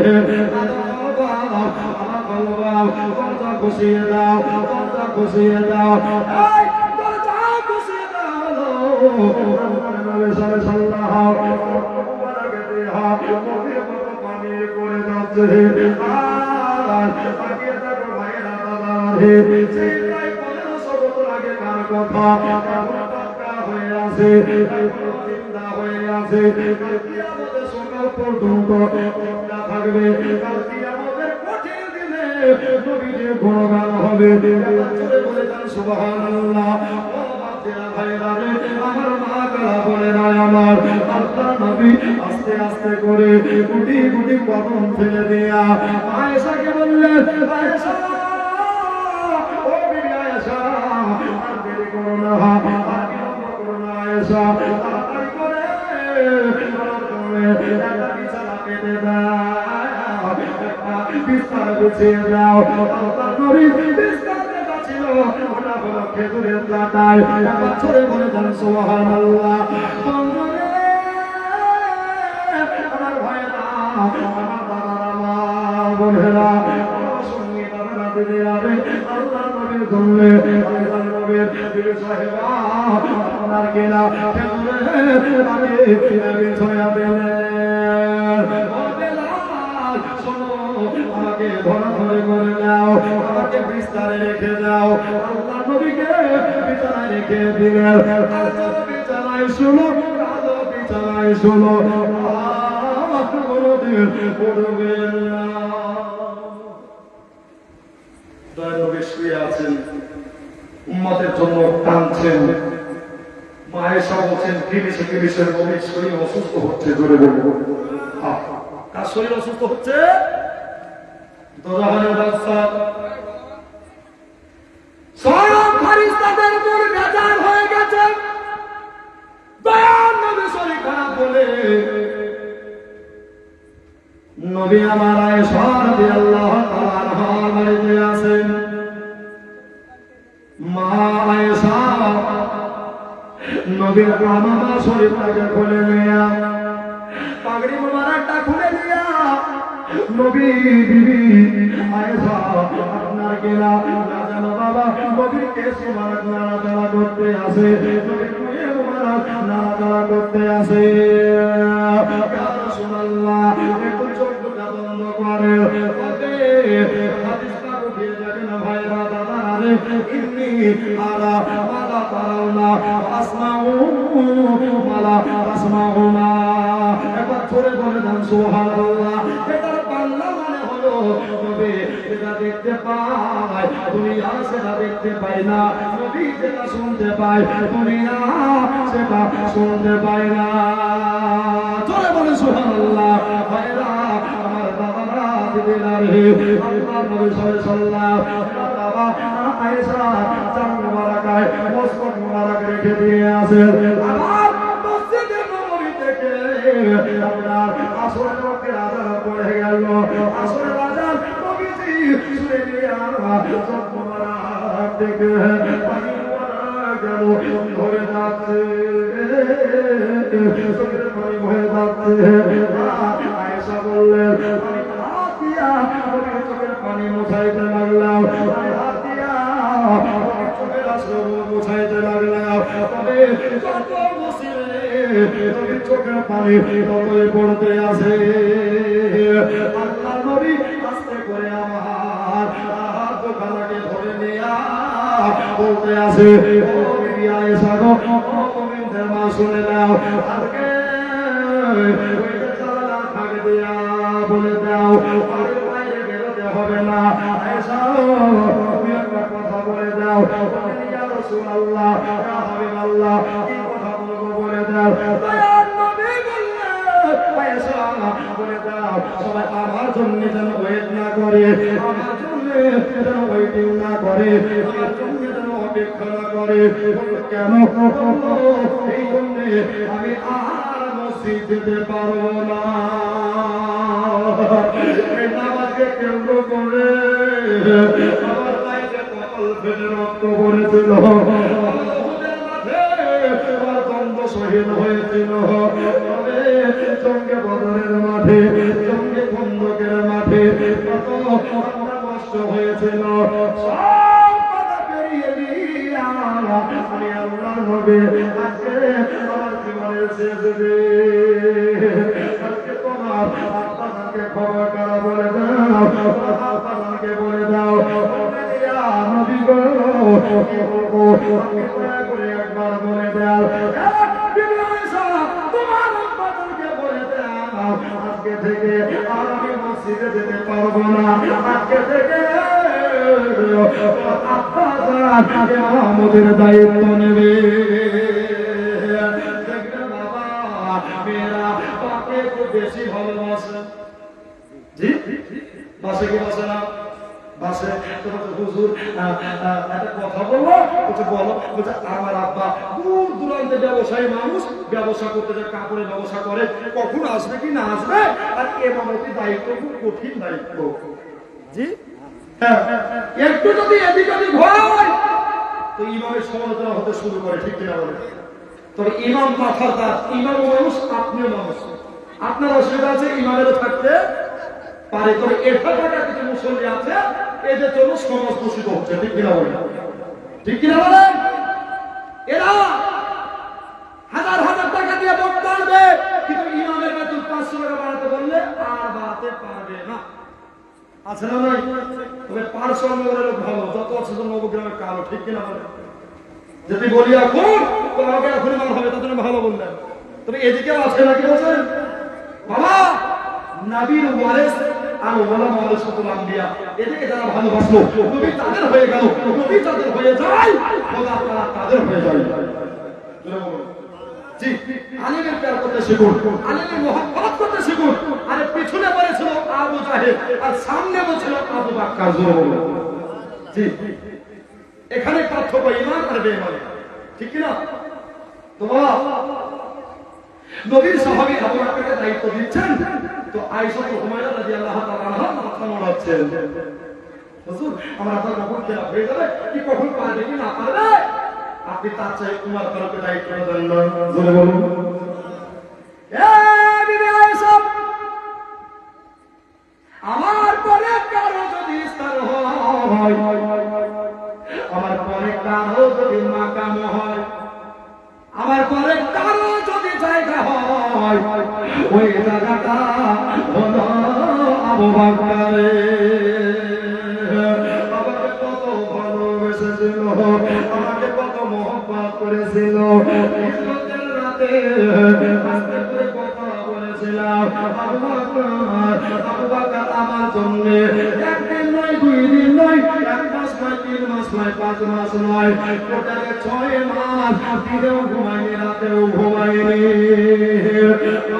খুশিয়ে দাও, খুশিয়ে দাও, থাকবে গুণগান হবে। সুবহানাল্লাহ। আমার মা গলা বলে নাই আমার আল্লাহ নবী আস্তে আস্তে করে গুটি গুটি কদম ফেলে দিয়া আয়েশাকে বললেন, আয়েশা, ও বিবি আয়েশা, আর দেরি করো না, আর বিলম্ব করো না আয়েশা, তাড়াতাড়ি করে একটা বিছানা পেতে দাও, একটা বিছানা গুছিয়ে দাও। আল্লাহ নবী বিছানা ছিল ওটা হলো খেজুরের কাঁটায়। বছরে বলে দেন সুবহানাল্লাহ। আমার ভাইরা, আমার দাদারা, মা বোনেরা, সঙ্গী দাদারা, দিদিরা, আল্লাহ নবীর ধরলে আল্লাহ নবীর বিবি সাহেবা আপনার কিনা খেজুরের কাঁটায় বিছায়া দিলেন। ও বেলাল, শোনো, আমাকে ধরা ধরে করে নাও, আমাকে বিছানায় রেখে দাও। আল্লাহ নবীকে বিছানায় রেখে দিলেন। কাঁদো বিছানায় শুনো, কাঁদো বিছানায় শুনো, কোনদিন উঠবেন না। দয়া নবী শুয়ে আছেন, উম্মতের জন্য কাঁদছেন। মায়ের সব বলছেন, কিরিশের নবীর শরীর অসুস্থ হচ্ছে। জোরে বলবো, কার শরীর অসুস্থ হচ্ছে? দোজাহানের বাদশা সব ফারিস্তাদের উপর বেজার হয়ে গেছে। দয়ার নবী শরীর খারাপ বলে নবী আমার আয়েশা রাদিয়াল্লাহু তাআলা আনহার বাড়িতে আছেন। মা আয়েশা নবীর জামা শরীরটাকে খুলে নিয়া, পাগড়ি মোবারকটা খুলে নিয়া নবী বিবি আয়েশা আপনার কিনা না জানো বাবা নবীর কেশ মোবারক নাড়াচাড়া করতে আসে, নবীর মুখে মোবারক নাড়াচাড়া করতে আসে। ইয়া রাসূলুল্লাহ, একটু চোখ দুটো বন্ধ করে হাদিসটা উঠিয়ে দেখেন ভাইরা, দাদারা রে, ইন্নী আরা মালা তারাউনা আসমাউ মালা আসমাউনা। একবার জোরে বলে দেন সুবহানাল্লাহ। এটার বাংলা মানে হলো নবী যেটা দেখতে পায় দুনিয়া সেটা দেখতে পায় না, নবী যেটা শুনতে পায় দুনিয়া সেটা শুনতে পায় না। জোরে বলে সুবহানাল্লাহ। ভাইরা আমার, দাদারা, দিদিরা রে, আল্লাহ নবী সাল্লাল্লাহু আলাইহি বাবা আয়েশা জান মুবারকায় মস্তক মুবারক রেখে দিয়ে আসেন। আবার মসজিদে নববী থেকে আপনার আসরের ওয়াক্তের আযান পড়ে গেল। আসরের আযান নবীজি শুনে দিয়ে জান মুবারক থেকে পানি মুবারক গেল ধরে যাচ্ছে, চোখের পানি বয়ে যাচ্ছে। আয়েশা বললেন, আমি হাত দিয়া নবীর চোখের পানি মুছাইতে লাগলাম, আমি হাত দিয়া নবীর চোখের আশ্রয় মুছাইতে লাগলাম। তবে যত মুছিলে নবীর চোখের পানি ততই পড়তে আসে। আল্লাহ নবী আস্তে করে আমার হাত খানাকে ধরে নিয়া বলতে আসে, ও বিবি আয়েশা গো, তুমি মা শুনে নাও, আজকে বলে দাও বাড়ির বাইরে বেরোতে হবে না। আয়েশা তুমি একটা কথা বলে দাও। ইয়া রাসূলুল্লাহ, ইয়া হাবিবাল্লাহ, কি কথা বলবো বলে দাও। দয়ার নবী বললেন, আয়েশা বলে দাও সবাই আমার জন্য যেন ওয়েট না করে, আমার জন্য যেন ওয়েটিং না করে, আমার জন্য যেন অপেক্ষা না করে। কেন? এই জন্য আমি আর মসজিদ যেতে পারবো না। এই নামাজকে কেন্দ্র করে আমার লাইফে কপাল ফেটে রক্ত পড়েছিল, আমার দ্বন্দ্ব শহীদ হয়েছিল, জঙ্গে বদরের মাঠে, জঙ্গে খন্দকের মাঠে কত কষ্ট হয়েছিল। সব কথা পেরিয়ে দিয়া আমি আল্লাহর নবী আজকে আমার জীবনের শেষ দিন। আজকে তোমার আপনাকে খবর করা বলে দাও, আপনাকে বলে দাও নবী গো, কি বলবো করে একবার বলে দাও। তোমার আপনাকে বলে দাও আজকে থেকে আর আমি মসজিদে যেতে পারবো না। আজকে থেকে আমাদের দায়িত্ব নেবে। বাবা মেয়েরা বাপকে খুব বেশি ভালোবাসে। জি বাসে কি বাসে না? বাসে হুজুর একটা কথা বলবো, বলছে বলো। বলছে আমার আব্বা দূর দূরান্তে ব্যবসায়ী মানুষ, ব্যবসা করতে যায়, কাপড়ের ব্যবসা করে, কখন আসবে কি না আসবে, আর এমামতি দায়িত্ব খুব কঠিন দায়িত্ব। জি একটু যদি এদিক ওদিক হয় তো ইমামের সমালোচনা হতে শুরু করে, ঠিক কিনা বলে? তবে ইমাম মাথার দাঁত, ইমাম মানুষ, আপনিও মানুষ, আপনার অসুবিধা আছে, ইমামেরও থাকতে পারে। তবে এটা টাকা কিছু মুসল্লি আছে, এদের জন্য সমাজ দূষিত হচ্ছে, ঠিক কিনা বলে? ঠিক কিনা বলেন? এরা হাজার হাজার টাকা দিয়ে ভোট বাড়বে, কিন্তু ইমামের বেতন 500 টাকা বাড়াতে বললে আর বাড়াতে পারবে না। আছে না নাই? তবে পার্সোনাল লোক ভালো, যত আছে নবগ্রামের কালো, ঠিক কিনা বলে? যদি বলি এখন তো আমাকে এখনই মার হবে, তাদের ভালো বললেন। তবে এদিকে আছে নাকি বলছেন বাবা নবীর ওয়ারিস আর ওলামা ওয়ারিসাতুল আম্বিয়া, এদিকে যারা ভালোবাসলো নবী তাদের হয়ে গেল, নবী তাদের হয়ে যায়, খোদা তাআলা তাদের হয়ে যায়। জি আলেমের প্যার করতে শিখুন, আলেমের মহব্বত করতে শিখুন। আরে পিছনে পড়েছিল আবু জাহেল আর সামনে বসছিল আবু বকর। জি এখানে পার্থক্য ঈমান আর বেঈমান, ঠিক কি না? তো নবীর সাহাবী আবু বকরকে দায়িত্ব দিচ্ছেন, তো আয়েশা হুমায়রা রাদিয়াল্লাহু তাআলা আনহা মাথা নাড়াচ্ছেন, হুজুর আমার আপনার কখন খেলা হয়ে যাবে, কি কখন পারবে কি না পারবে, আপনি তার চাই উমর ফারুককে দায়িত্ব দেন না। জোরে বলুন বিবি আয়েশা, আমার পরে কারো যদি ইস্তার হয়, আমার পরে কারো যদি মাকাম হয়, আমার পরে কারো যদি জায়গা হয়, ওই জায়গাটা হলো আবু বকরের। আমাকে কত ভালোবেসেছিল, আমাকে কত মহব্বত করেছিল, হিজরতের রাতে আস্তে করে কথা বলেছিলাম, আবু বকর আমার জন্য একদিন নয়, 2 দিন নয়, 1 মাস নয়, 3 মাস নয়, 5 মাস নয়, টোটাল 6 মাস দিনেও ঘুমাইনি, রাতেও ঘুমাইনি।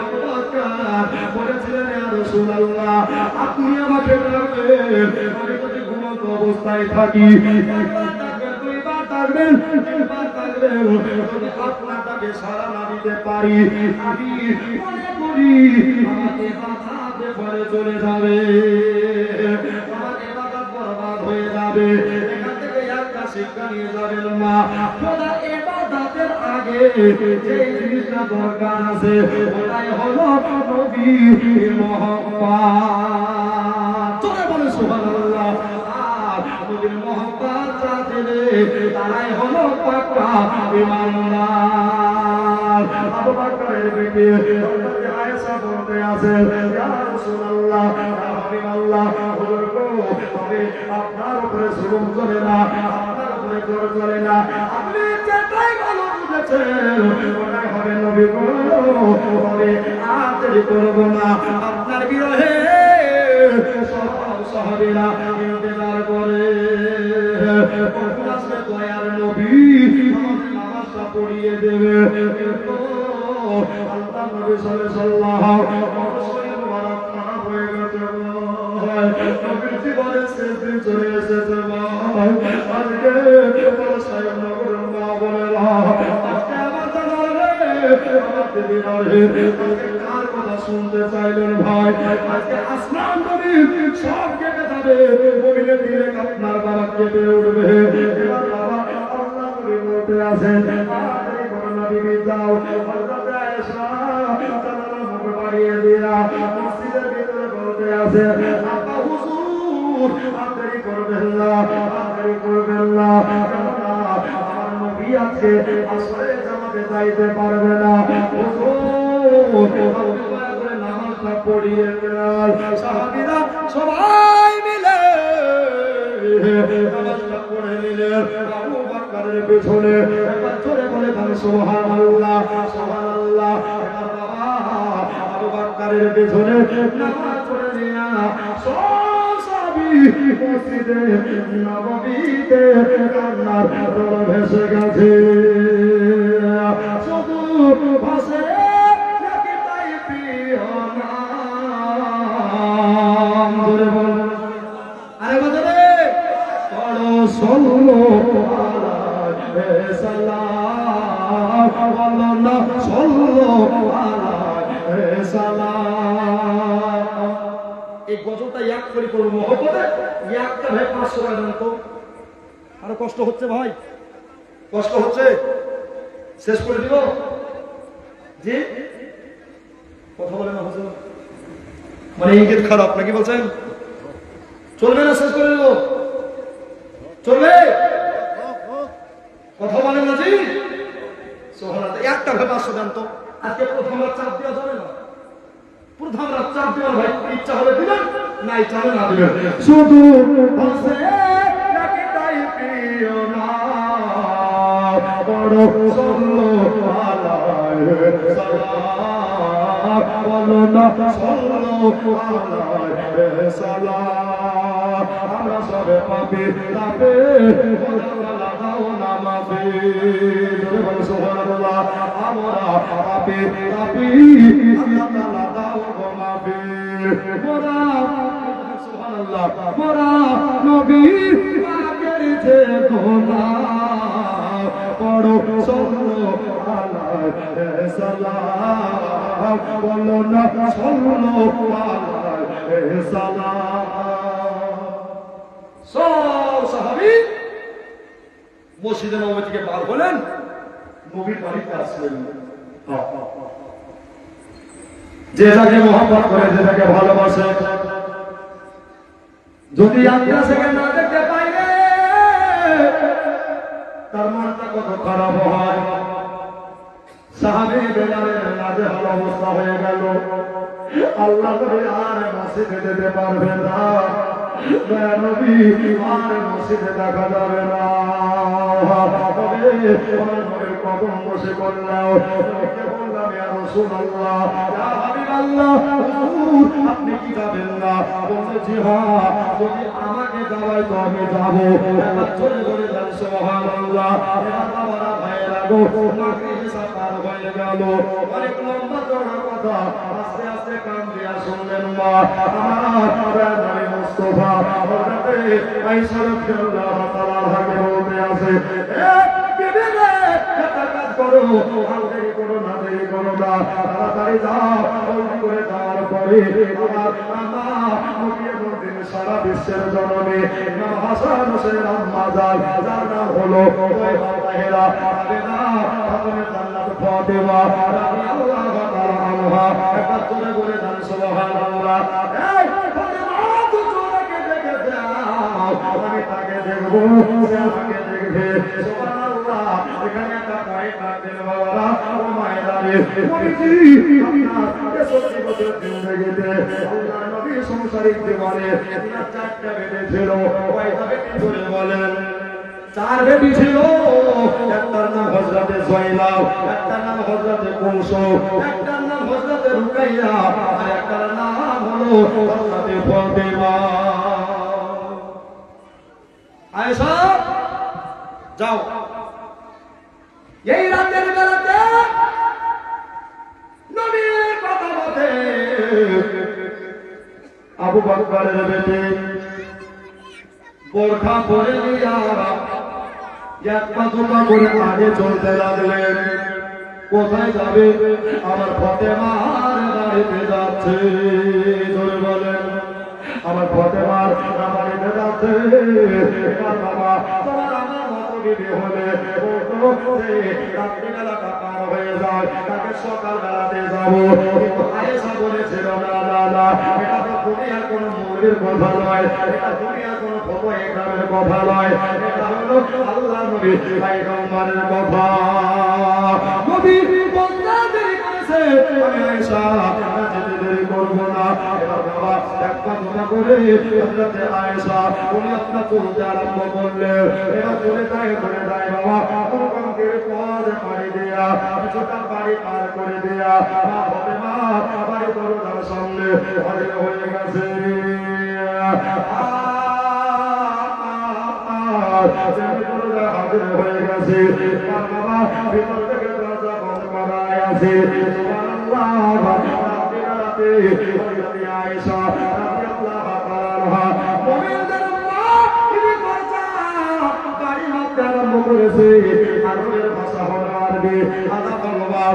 আবু বকর বলেছিলেন, ইয়া রাসূলুল্লাহ আপনি আমাকে ডাকবেন, আমি যদি ঘুমন্ত অবস্থায় থাকি, দুইবার ডাকবেন, তিনবার ডাকবেন, যদি আপনাকে সাড়া না দিতে পারি, আমি মনে করি আমাকে বাধাতে পরে চলে যাবে, আমার ইবাদত বরবাদ হয়ে যাবে। এখান থেকে একটা শিক্ষা নিয়ে যাবেন মা, খোদা ইবাদতের আগে আগে যে জিনিসটা দরকার আছে ওটাই হলো নবী মহব্বত। তোরা বলে সুবহানাল্লাহ। আর নবীর মহব্বত যাদের তারাই হলো পাক্কা ঈমানদার। আবু বকরের বিবি হযরত আয়েশা বলতে আছে, ইয়া রাসূলুল্লাহ, ইয়া হাবিবাল্লাহ, হুজুর গো, আমি আপনার উপরে জুলুম করে না, আপনার উপরে জোর করে না, আপনি যেটাই ভালো বুঝেছেন ওটাই হবে নবী গো। আমি আর দেরি করব না, আপনার বিরহে সব সাহাবীরা ইন্তেজার করে। আসলে দয়ার নবী আমাদের নামাজটা পড়িয়ে দেবে। আল্লাহ নবী সাল্লাল্লাহু আলাইহি ওয়াসাল্লাম মুবারক খারাপ হয়ে গেছে। নবীর জীবনের শেষ দিন চলে এসেছে। আজকে বড় সাহেব নগরের মা বলেরা, আজকে আমার কার কথা শুনতে চাইলেন ভাই? আজকে আসমান নবী সব কেটে যাবে, মুমিনের দিলে আপনার বাবা কেঁপে উঠবে। এবার বাবা আল্লাহ নবী বলতে আছেন, তাড়াতাড়ি করোনা বিবি যাও, হযরত আয়েশা তাআলা মুখ বাড়িয়ে দিয়া মসজিদের ভিতরে বলতে আছে, আব্বা হুজুর তাড়াতাড়ি করবেন না, তাড়াতাড়ি করবেন না, আমার নবী আজকে আসরে জামাতে যাইতে পারবে না। নামাজটা পড়িয়ে গেল। সাহাবীরা সবাই মিলে নামাজটা পড়ে নিলেন। আবু বকরের পেছনে একবার জোরে বলে সুবহানাল্লাহ, সুবহানাল্লাহ। আবু বকরের পেছনে নামাজ পড়ে নিয়া সব সাহাবী মসজিদে নববীতে কান্নার রোল ভেসে গেছে। শুধু ভাসে নাকি তাই প্রিয় নাম, জোরে বলুন। আরে বাজারে পড়ো সাল্লাল্লাহু আলাইহি সাল্লাম, বলো না সাল্লাল্লাহু আলাইহি সাল্লাম। এই গজলটা এক করে করবো মহব্বতে, একটা ভাই 500 টাকা দেন তো। আরো কষ্ট হচ্ছে ভাই, কষ্ট হচ্ছে, শেষ করে দিব জি? কথা বলে না হুজুর, মানে ইঙ্গিত খারাপ নাকি বলছেন? চলবে না, শেষ করে দেব, চলবে? কথা বলেন না জি? সুবহানাল্লাহ। একটা ভাই 500 দেন তো। আজকে প্রথম রাত চাপ দেওয়া যাবে না, প্রথম রাত চাপ দেওয়ার ভাই ইচ্ছা হলে দিবেন, না ইচ্ছা হলে না দিবেন। শুধু ভাসে নাকি তাই প্রিয় না, বড় সাল্লাল্লাহু আলাইহি সাল্লাম, বলো না সাল্লাল্লাহু আলাইহি সাল্লাম। আমরা সবে পাপী তাপে খোদা দাও না মাফি, জোরে বলো সুবহানাল্লাহ। আমরা পাপী তাপী, আল্লাহ দাও গো মাফি। মোরা সুবহানাল্লাহ, মোরা নবীর পাকের যে গোলাম, পড়ো সাল্লাল্লাহু আলাইহি সাল্লাম, বলো না সাল্লাল্লাহু আলাইহি সাল্লাম। সব সাহাবী মসজিদে নববী থেকে বার হলেন, নবীর বাড়িতে আসলেন। যে যাকে মহব্বত করে, যে যাকে ভালোবাসে, যদি একটা সেকেন্ড না দেখতে পাইলে তার মনটা কত খারাপ হয়। সাহাবী বেলালের নাজেহাল অবস্থা হয়ে গেল। আল্লাহ নবী আর মসজিদে যেতে পারবে না, দয়া নবী আর মসজিদে দেখা যাবে না। নবীর কদম বসে করলাম, বললাম ইয়া রাসূলুল্লাহ, ইয়া হাবিবাল্লাহ, আপনি কি যাবেন না? বলছে জি হ্যাঁ, যদি আমাকে যাওয়াই তো আমি যাবো। চলে বলে যান সুবহানাল্লাহ। বাবারা ভাইয়েরা গো, মাগরিব এশা পার হয়ে গেল, অনেক লম্বা চড়া কথা, আস্তে আস্তে কান দিয়া শুনলেন মা আমার নবী মুস্তাফা হযরতে আয়েশা রাদিয়াল্লাহু তাআলা আনহা বলতে আছে, এ বিবি রে, একটা কাজ করো, আর দেরি করো না, দেরি করো না, তাড়াতাড়ি যাও। জলদি করে যাওয়ার পরে আমার আম্মা মুখিয়ে বলতেন, সারা বিশ্বের জননী ইমাম হাসান হোসেন আম্মা যার নাম হলো তাহেরা আবেদা খাতুনে জান্নাত ফাতেমা রাদিয়াল্লাহু তাআলা আনহা একবার জোরে বলে দেন সুবহানাল্লাহ। এই ফাতেমা তুই জোরে দেখে যাও, আমি তাকে দেখবো, সে আমাকে দেখবে। সুবহানাল্লাহ। এখানে একটা পয়েন্ট রাখবেন বাবারা ও মায়েরা রে, নবীজি আপনার 63 বছর জিন্দেগিতে আল্লাহর নবী সংসারিক জীবনে তিনার 4টা বেটি ছিল। কয়টা বেটি বলে বলেন? 4 বেটি ছিল। একটার নাম হযরতে জয়নাব, একটার নাম হযরতে কৌশব, একটার নাম হযরতে রুকাইয়া, আর একটার নাম হলো হযরতে ফাতেমা। আয়েশা যাও, এই রাতের বেলাতে নবীর কথা মতে আবু বকরের বেটি বোরখা পরে দিয়া এক পা দুপা করে আগে চলতে লাগলেন। কোথায় যাবে? আমার ফাতেমার বাড়িতে যাচ্ছে। জোরে বলেন, আমার ফাতেমার বাড়িতে যাচ্ছে। বাবা তোমার আমার মতো বিবি হলে রাত্রিবেলাটা পার হয়ে যায়, তাকে সকাল বেলাতে যাবো। কিন্তু আয়েশা বলেছিল না না না, এটা তো দুনিয়ার কোন মৌলির কথা নয়, এটা দুনিয়ার কোন ফটো একরামের কথা নয়, এটা হলো আল্লাহ নবী পয়গম্বরের কথা। নবী বলতে দেরি করেছে, আমি আয়েশা যেতে দেরি করবো না। এবার বাবা একটা কথা করে হযরতে আয়েশা উনি আপনার চলতে আরম্ভ করলেন। এবার চলে যায় বাবা কঙ্কের পথ পাড়ি দেয়া, কিছুটা বাড়ি পার করে দেয়া মা ফাতেমা বাড়ি দরজার সামনে হাজির হয়ে গেছে। হাজির হয়ে গেছে বাবা, ভিতর থেকে দরজা বন্ধ করা আছে। আয়েশা রাদিয়াল্লাহু তাআলা মুমিনদের মা তিনি দরজা বাড়ি মারতে আরম্ভ করেছে। আরবের ভাষা হলো আরবি। আদা কলবাও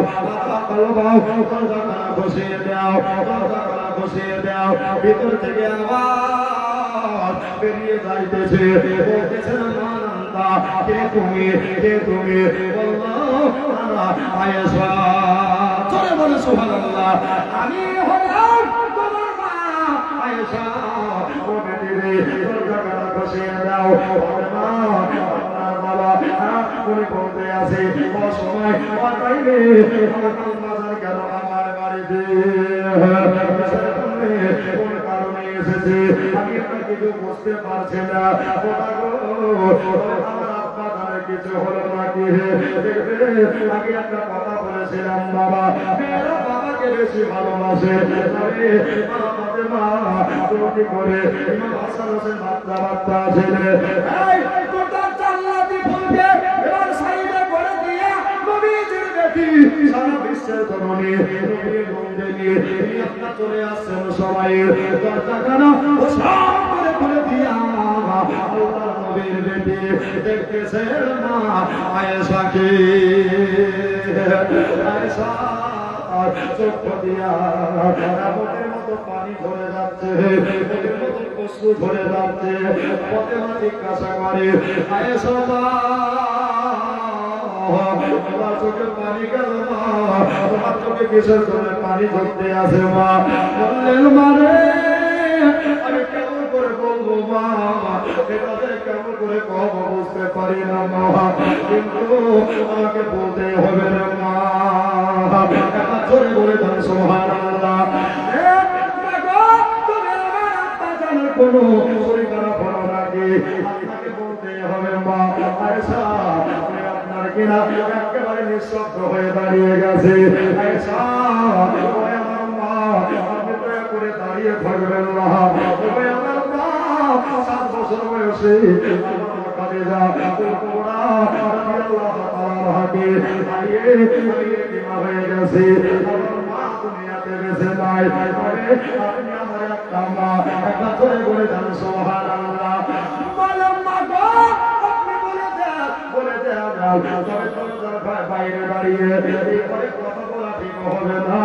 দরজাখানা বসিয়ে দাও, দরজাখানা বসিয়ে দাও। ভিতর থেকে আওয়াজ বেরিয়ে যাইতেছে, বলতেছেন মানান্তা, কে তুমি, কে তুমি? বললো আয়েশা। চলে বলে সুবহানাল্লাহ, আমি হলাম তোমার মা আয়েশা। ও বেটি রে, দরজাখানা বসিয়ে দাও। মা আপনার বাবা উনি বলতে আছে অসময় টাইমে বাজার গেল আমার বাড়িতে, কোন কারণে এসেছে আমি একটা কিছু বুঝতে পারছি না। আমার আব্বা তাদের কিছু হলো নাকি? আগে একটা কথা বলেছিলাম বাবা, মেয়েরা বাবাকে বেশি ভালোবাসে। মা চলতি করে ইমাম হাসান হোসেন বাচ্চা বাচ্চা ছেলে এবার সাইডে করে দিয়ে নবীজির বেটি সারা বিশ্বের জননী নবীর বন্দেনী তিনি আপনার চলে আসছেন। সবাই দরজাখানা সব করে খুলে দিয়া আল্লাহর নবীর বেটি দেখতেছেন না আয়েশাকে। আয়েশা চোখ দিয়া রাবণের মতো পানি ঝরে যাচ্ছে, ওদের মতো অশ্রু ঝরে যাচ্ছে। ফাতেমা জিজ্ঞাসা করে আয়েশা তোমার চোখে পানি গেল মা? তোমার চোখে কিসের জন্য পানি ঝরতে আছে মা? বললেন মানে আমি কেমন করে বলবো মা, এটা কেমন করে কব বুঝতে পারি না মা, কিন্তু আমাকে বলতে হবে না মা। জোরে বলে দেন সুবহানাল্লাহ। কোনো শরীর খারাপ হলো নাকি? আপনাকে বলতে হবে মা। আয়েশা আপনার কিনা একেবারে নিঃশব্দ হয়ে দাঁড়িয়ে গেছে। আয়েশা আমার মা, আপনি দয়া করে দাঁড়িয়ে থাকবেন না। আমার মা 7 বছর বয়সে খাদিজা কুবরা রাদিয়াল্লাহু তাআলা দাঁড়িয়ে হয়ে গেছে। আমার মা দুনিয়াতে বেঁচে নাই, আপনি আমার একটা মা। একটা করে বলে দেন সুবহানাল্লাহ। বলেন মা গো, আপনি বলে দেন তবে দরজার বাইরে দাঁড়িয়ে এই ঘরে কথা বলা ঠিক হবে না।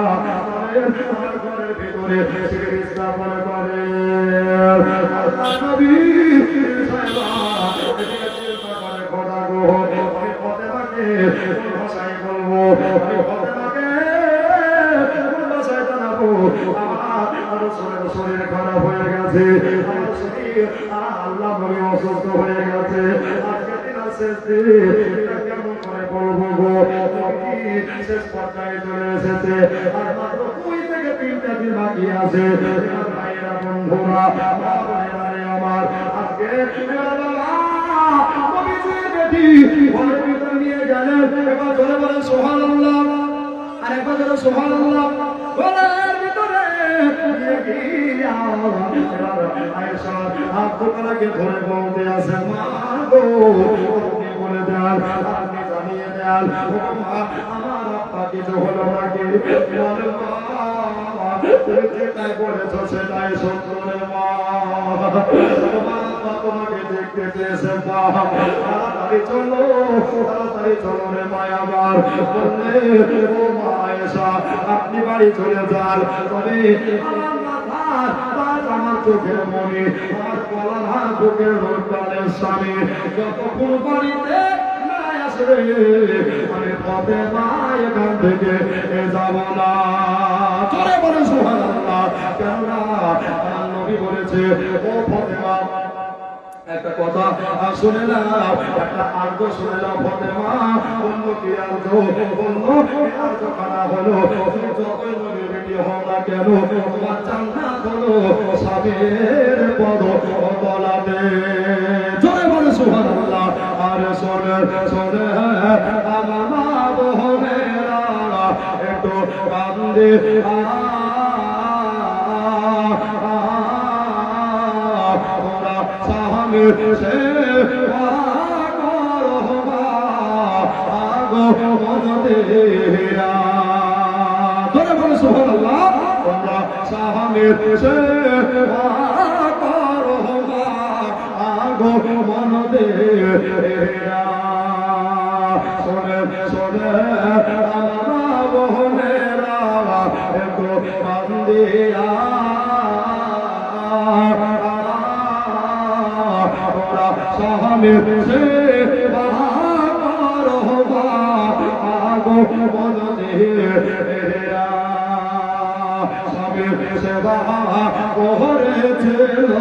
আমার ঘরের ভিতরে সিগারেট স্থাপন করে নবী সাহেবা খোদা গো, আমি পথে গেছে, আল্লাহ নবী অসুস্থ হয়ে গেছে, আজকে দিন শেষ দিন, এটা কেমন করে বলবো গো, শেষ পর্যায়ে চলে এসেছে, আর মাত্র 2 থেকে 3টা দিন বাকি আছে। ভাইয়েরা, বন্ধুরা, আমার আজকে ঘরের ভিতরে নিয়ে গেলেন, এবার ধরে বলেন সুবহানাল্লাহ, আর একবার ধরে সুবহানাল্লাহ। ঘরের ভিতরে নিয়ে গিয়া আয়েশা আব্দুল্লাহকে ধরে বলতে আছে, মা গো, আপনি বলে দেন, আপনি জানিয়ে দেন, আমার আব্বা কিছু হলো নাকি? বলে, মা, তুমি যেটাই বলেছ সেটাই সত্য রে মা, তোমাকে দেখতে পেয়েছে মা, তাড়াতাড়ি চলো রে মা আমার। বললে, ও মা আয়েশা, আপনি বাড়ি চলে যান, তবে আমার মাথার তাজ, আমার চোখের মনি, আমার গলার হাত, বুকের রোগের স্বামী যতক্ষণ বাড়িতে না আসবে, আমি ফাতেমা এখান থেকে যাব না। চলে বলে সুবহানাল্লাহ। কেননা আমার নবী বলেছে, ও ফাতেমা, একটা কথা শুনে নাও, একটা আর্য শুনে নাও ফাতেমা, অন্য কি আর্য, অন্য আর্য খানা হলো, তুমি যতই নবীর বেটি হও না কেন, তোমার জান্নাত হলো স্বামীর পদ তলাতে। জোরে বলে সুবহানাল্লাহ। আর শোনে শোনে আমার মা বোনেরা একটু কান্দে, সে ধরে বলে সুবহানাল্লাহ। সাহামের সে মন দে, শোনে শোনে আমার বোনেরা একটু কান্দিয়া, সাহামের সে মন দে, স্বামীর সেবা করেছিল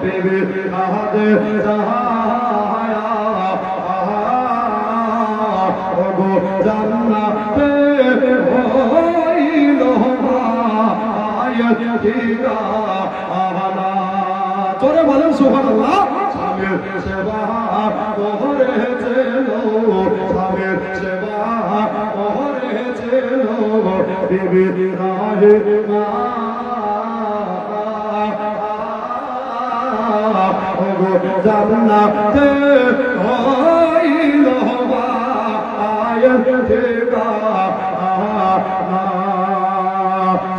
বিবি আহাদে সাহায়া, গো জান্নাতে হইল আয়াত ঠিকানা। জোরে বলেন সুবহানাল্লাহ। স্বামীর সেবা করেছিল, স্বামীর সেবা করেছিল বিবি রাহিমা, জান্নাতে হইল আয়াত ঠিকানা।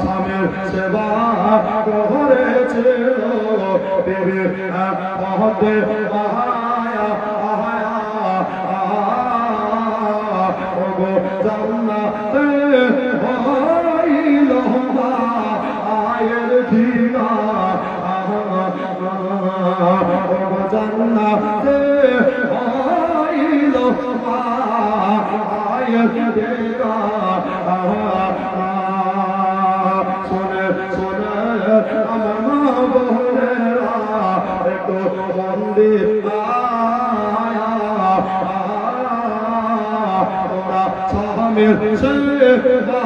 স্বামীর সেবা করেছিল বিবি মহতে আহায়া, জান্নাতে হইল আয়াত ঠিকানা, জান্নাতে হইল আয়াত ঠিকানা। শোনে শোনে আমার মা বোনেরা একটু বন্দি ওরা স্বামীর সেবা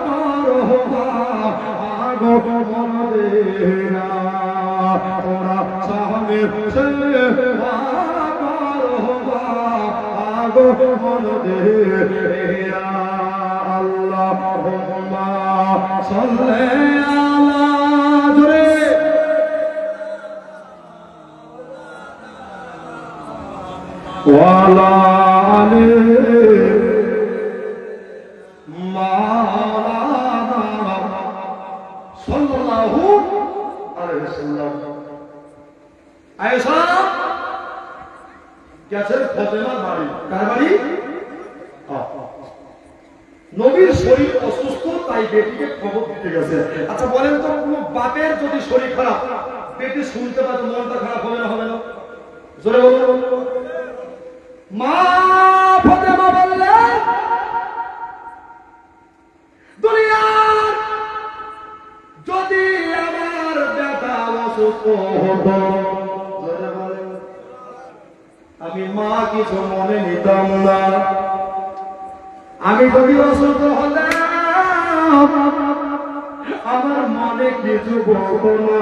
করবা, আগো মন দেয়া, ওরা স্বামীর সেবা করবা, আগো মন দেয়া। আল্লাহুম্মা সাল্লি আলা, জোরে ওয়ালা আলি মাওলানা সাল্লাল্লাহু আলাইহি ওয়াসাল্লাম। আয়েশা গেছে ফাতেমার বাড়ি। কার বাড়ি? নবীর শরীর অসুস্থ, তাই বেটিকে খবর দিতে গেছে। আচ্ছা বলেন তো, কোন বাপের যদি শরীর খারাপ, বেটি শুনতে পারে মনটা খারাপ হবে না? হবে না? জোরে বলুন। মা ফাতেমা বললেন, দুনিয়ার যদি আমার বেটা অসুস্থ হতো, আমি মা কিছু মনে নিতাম না। আমি যদি অসুস্থ হলাম আমার মনে কিছু বলতো না।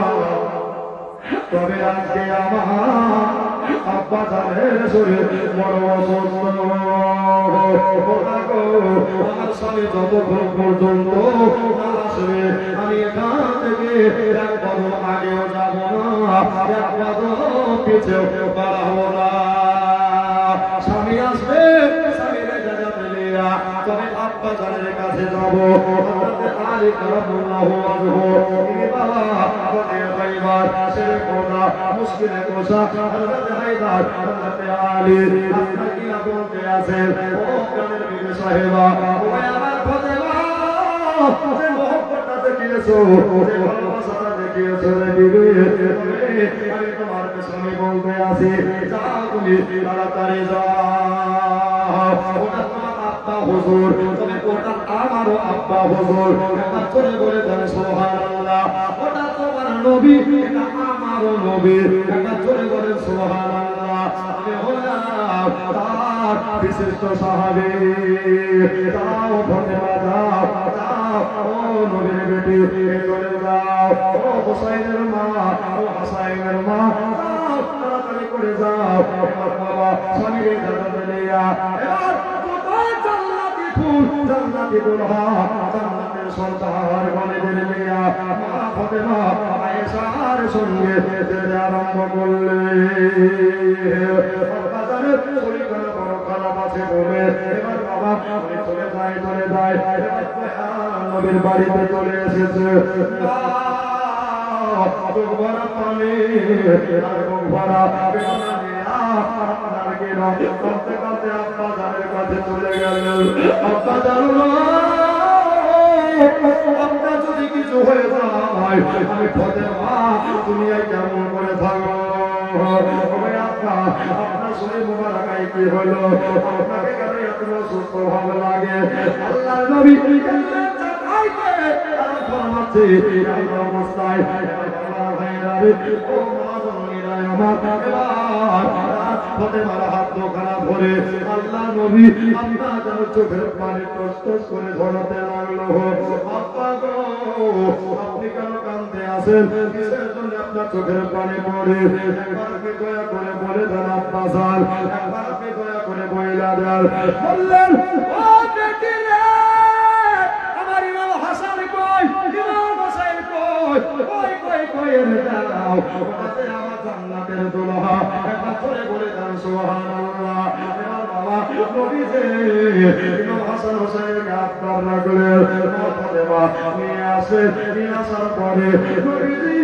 তবে আজকে আমার আব্বা জানের শরীর বড় অসুস্থ। আমার স্বামী যতক্ষণ পর্যন্ত আসবে আমি এখান থেকে এক কদম আগেও যাব না, এক কদম পিছেও বাড়াবো না। স্বামী আসবে, স্বামীর জায়গাতে নিয়ে তবে আব্বা জানের কাছে যাবো। আলী কারামুল্লাহু আনহু তিনি বাবা বনে খাইবার শেরে কোনা মুশকিলে কোষা হযরত হায়দার হযরত আলী আপনারা কি বলতে আছেন ও প্রাণের বিবি সাহেবা, ও আমার ফাতেমা যে মহব্বতটা দেখিয়েছো, যে ভালোবাসাটা দেখিয়েছো রে বিবি, আমি তোমার পেছনে বলতে আছি যাও তুমি তাড়াতাড়ি যাও। ওটা তোমার আব্বা হুজুর, তুমি ওটা আমারও আব্বা হুজুর। একবার চলে বলে দেন সুবহানাল্লাহ। ওটা তোমার নবী, এটা আমারও নবী। একবার চলে বলেন সুবহানাল্লাহ। আমি হলাম তার বিশিষ্ট সাহাবী। যাও ফাতেমা যাও, যাও ও নবীর বেটি, চলে যাও ও হুসাইনের মা, ও হাসাইনের মা, যাও তাড়াতাড়ি করে যাও। এবার বাবা স্বামীর জানাতে নিয়া এবার জান্নাতি ফুল, জান্নাতি দুলহা, জান্নাতের সরদার বনেদের নিয়া মা ফাতেমা আয়েশার সঙ্গে যেতে আরম্ভ করলেন। বাজারের শরীরখানা বড় খারাপ আছে বলে এবার বাবা চলে যায়, চলে যায়। নবীর বাড়িতে চলে এসেছে, চোখ ভরা পানি আর মুখ ভরা বেদনা নিয়ে আপনার গেল কাঁদতে কাঁদতে আব্বা জানের কাছে চলে গেলেন। আব্বা জানো আপনার যদি কিছু হয়ে যায় আমি ফাতেমা দুনিয়ায় কেমন করে থাকবো? আপনার শরীর মুবারকায় কি হলো? আপনাকে কেন এত সুস্থ ভালো লাগে? আল্লাহর নবী ফরমাচ্ছে এই অবস্থায় ও মা জননীরা আমার ফাতেমার হাত দোখানা ভরে আল্লাহ নবী আপনার যেন চোখের পানি টস টস করে ঝরাতে লাগলো। আব্বা গো আপনি কেন কাঁদতে আছেন? কিসের জন্য আপনার চোখের পানি পড়ে? একবার আপনি দয়া করে বলে দেন আব্বা জান, একবার আপনি দয়া করে বইলা দেন। বললেন ও বেটি রে আমার ইমাম হাসান কই, ইমাম হাসান কই, কই কই কই রে দাও ওতে আমার জান্নাতের দুলহা। একবার করে বলে দেন সুবহানাল্লাহ। এবার বাবা নবী যে ইমাম হাসান হোসেনকে আত্মার রাখলেন, ফাতেমা নিয়ে আসে, নিয়ে আসার পরে নবীজি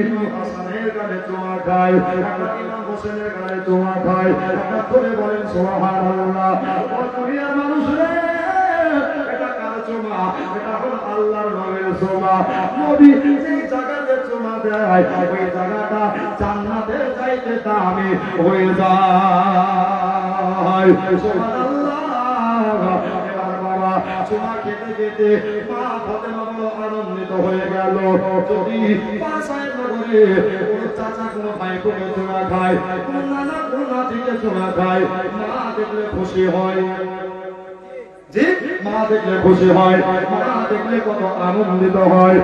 ইমাম হাসানের গালে চুমা খায়, একবার ইমাম হোসেনের গালে চুমা খায়। একবার করে বলেন সুবহানাল্লাহ। ও দুনিয়ার মানুষ রে এটা কার চুমা? এটা হলো আল্লাহর নবীর চুমা। নবী যেই জায়গাতে চুমা দেয় ওই জায়গাটা জান্নাতের চাইতে দামি হয়ে যায়। সুবহানাল্লাহ। এবার বাবা চুমা খেতে খেতে মা ফাতেমা বড় আনন্দিত হয়ে গেল। যদি বাসায় নগরে কোন চাচা কোন ভাই কোন চুমা খায়, কোন নানা কোন নাতিকে চুমা খায়, মা দেখলে খুশি হয়। জি মা দেখলে খুশি হয়, মা দেখলে কত আনন্দিত হয়।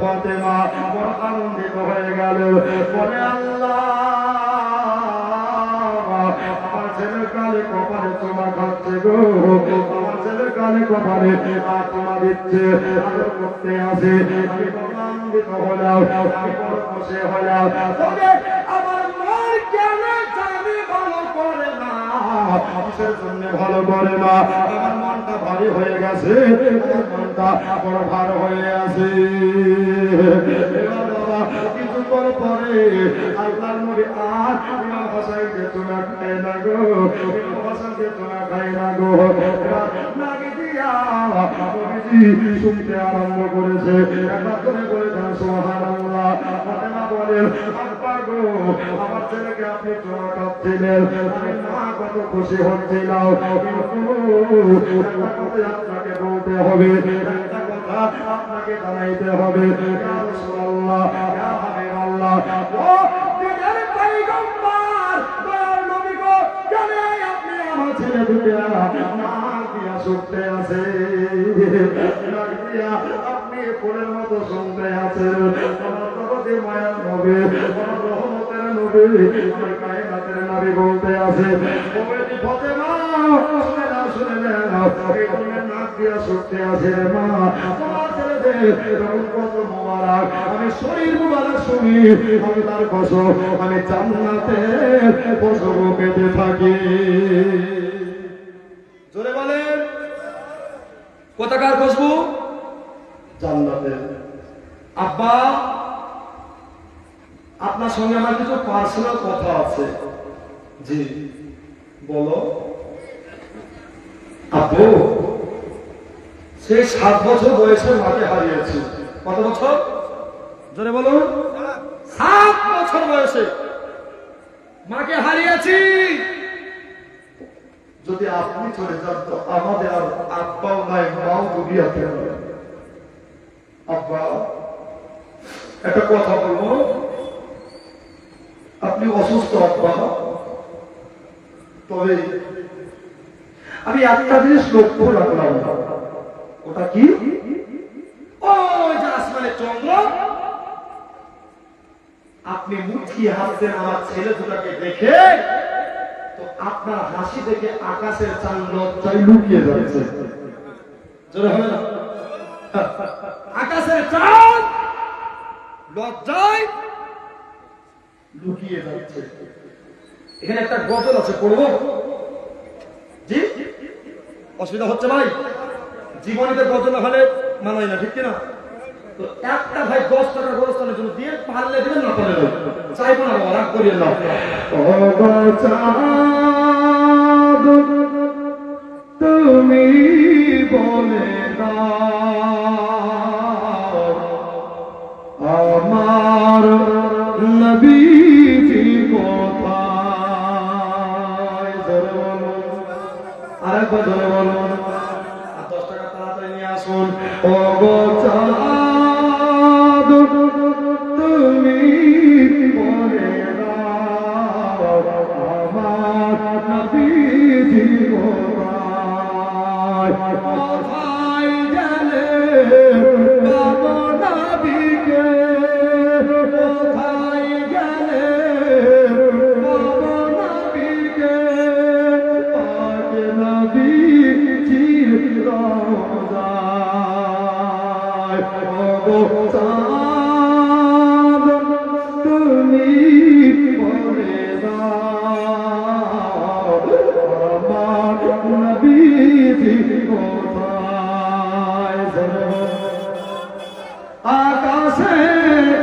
ফাতেমা বড় আনন্দিত হয়ে গেল। বলে আল্লাহ আমার ছেলের কালে কপালে চুমা খাচ্ছে গো, আমার ছেলের কালে কপালে চুমা দিচ্ছে, আদর করতে আসে। আমি বড় আনন্দিত হলাম, আমি বড় খুশি হলাম। তবে আমার মার কেন জানি ভালো করে না, কিসের জন্য ভালো করে না? আমার মনটা ভারী হয়ে গেছে, আমার মনটা বড় ভার হয়ে আছে। এবার বাবা কিছুক্ষণ পরে আল্লাহর নবী আর ইমাম হাসানকে চুমা খায় না গো, ইমাম হাসানকে চুমা খায় না গো। নাকি দিয়া নবীজি শুনতে আরম্ভ করেছে। একবার করে বলে দেন সুবহানাল্লাহ। ফাতেমা বলেন আব্বা গো আমার ছেলেকে আপনি চুমা খাচ্ছিলেন, আমি মা কত খুশি হচ্ছিলাম। একটা কথা আপনাকে বলতে হবে, একটা কথা আপনাকে জানাইতে হবে। ইয়া রাসূলুল্লাহ রাসূলুল্লাহ ইয়া হাবিবাল্লাহ ও দিনের পয়গম্বর দয়ার নবী গো জানে আপনি আমার ছেলে দুটিয়া নাক দিয়া শুনতে আছে নাক দিয়া আপনি ফুলের মতো শুনতে আছেন আমার জগতে মায়ার নবী আমার রহমতের নবী আমার কায়নাতের নবী বলতে আছে ও বেটি ফাতেমা শুনে না এই ফুলের নাক দিয়া শুনতে আছে রে মা তোমার ছেলেদের রহমত মোবারক আমি শরীর মোবারক শুনি আমি তার কসম আমি জান্নাতে কসম পেতে থাকি জোরে বলেন কোথাকার খুশবু জান্নাতে আব্বা আপনার সঙ্গে আমার কিছু পার্সোনাল কথা আছে জি বলো আব্বু সেই 7 বছর বয়সে মাকে হারিয়েছি কত বছর জোরে বলুন 7 বছর বয়সে মাকে হারিয়েছি যদি আপনি চলে যান তো আমাদের আর আব্বাও নাই মাও দুনিয়াতে আব্বা একটা কথা বলবো আপনি অসুস্থ আব্বা তবে আমি একটা জিনিস লক্ষ্য রাখলাম ওটা কি ওই যে আসমানের চন্দ্র আপনি মুঠি হাতের আমার ছেলে দুটাকে দেখে তো আপনার হাসি দেখে আকাশের চাঁদ লজ্জায় লুকিয়ে যাচ্ছে জোরে হবে না আকাশের চাঁদ লজ্জায় লুকিয়ে যাচ্ছে এখানে একটা গজল আছে পড়বো জি অসুবিধা হচ্ছে ভাই জীবনীতে গজল হলে মানায় না ঠিক কিনা তো একটা ভাই 10 টাকা গোরস্থানের জন্য দিয়ে পারলে দিবেন না পারলে চাইবো না রাগ করিয়ে নাও তুমি বলে আমার নবীজি কোথায় ধরে বলো আরেকবার ধরে বলো আর 10 টাকা তাড়াতাড়ি নিয়ে আসুন ও গো চাঁদ তুমি বলে আমার নবীজি কোথায় কোথায় গেলে বাবা নবীকে কোথায় গেলে বাবা নবীকে পাক নবীজির রওজায় ও চাঁদ তুমি বলে দাও আমার নবীজি কোথায় আকাশে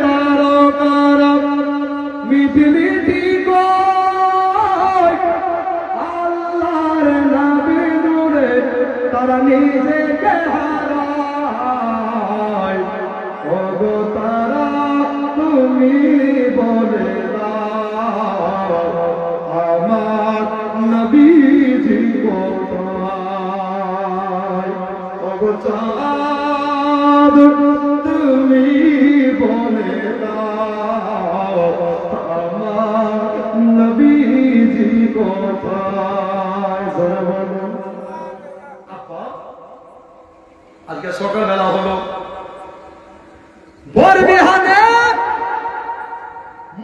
তারকারা মিটি মিটি কয় আল্লাহর নবী নূরে তারা নিজেকে হারায় ওগো তারা তুমি বলে দাও আমার নবীজি কোথায় ওগো চাঁদ তুমি বলে দাও আমার নবীজি কোথায় আজকে সকালবেলা হলো ভোর বিহানে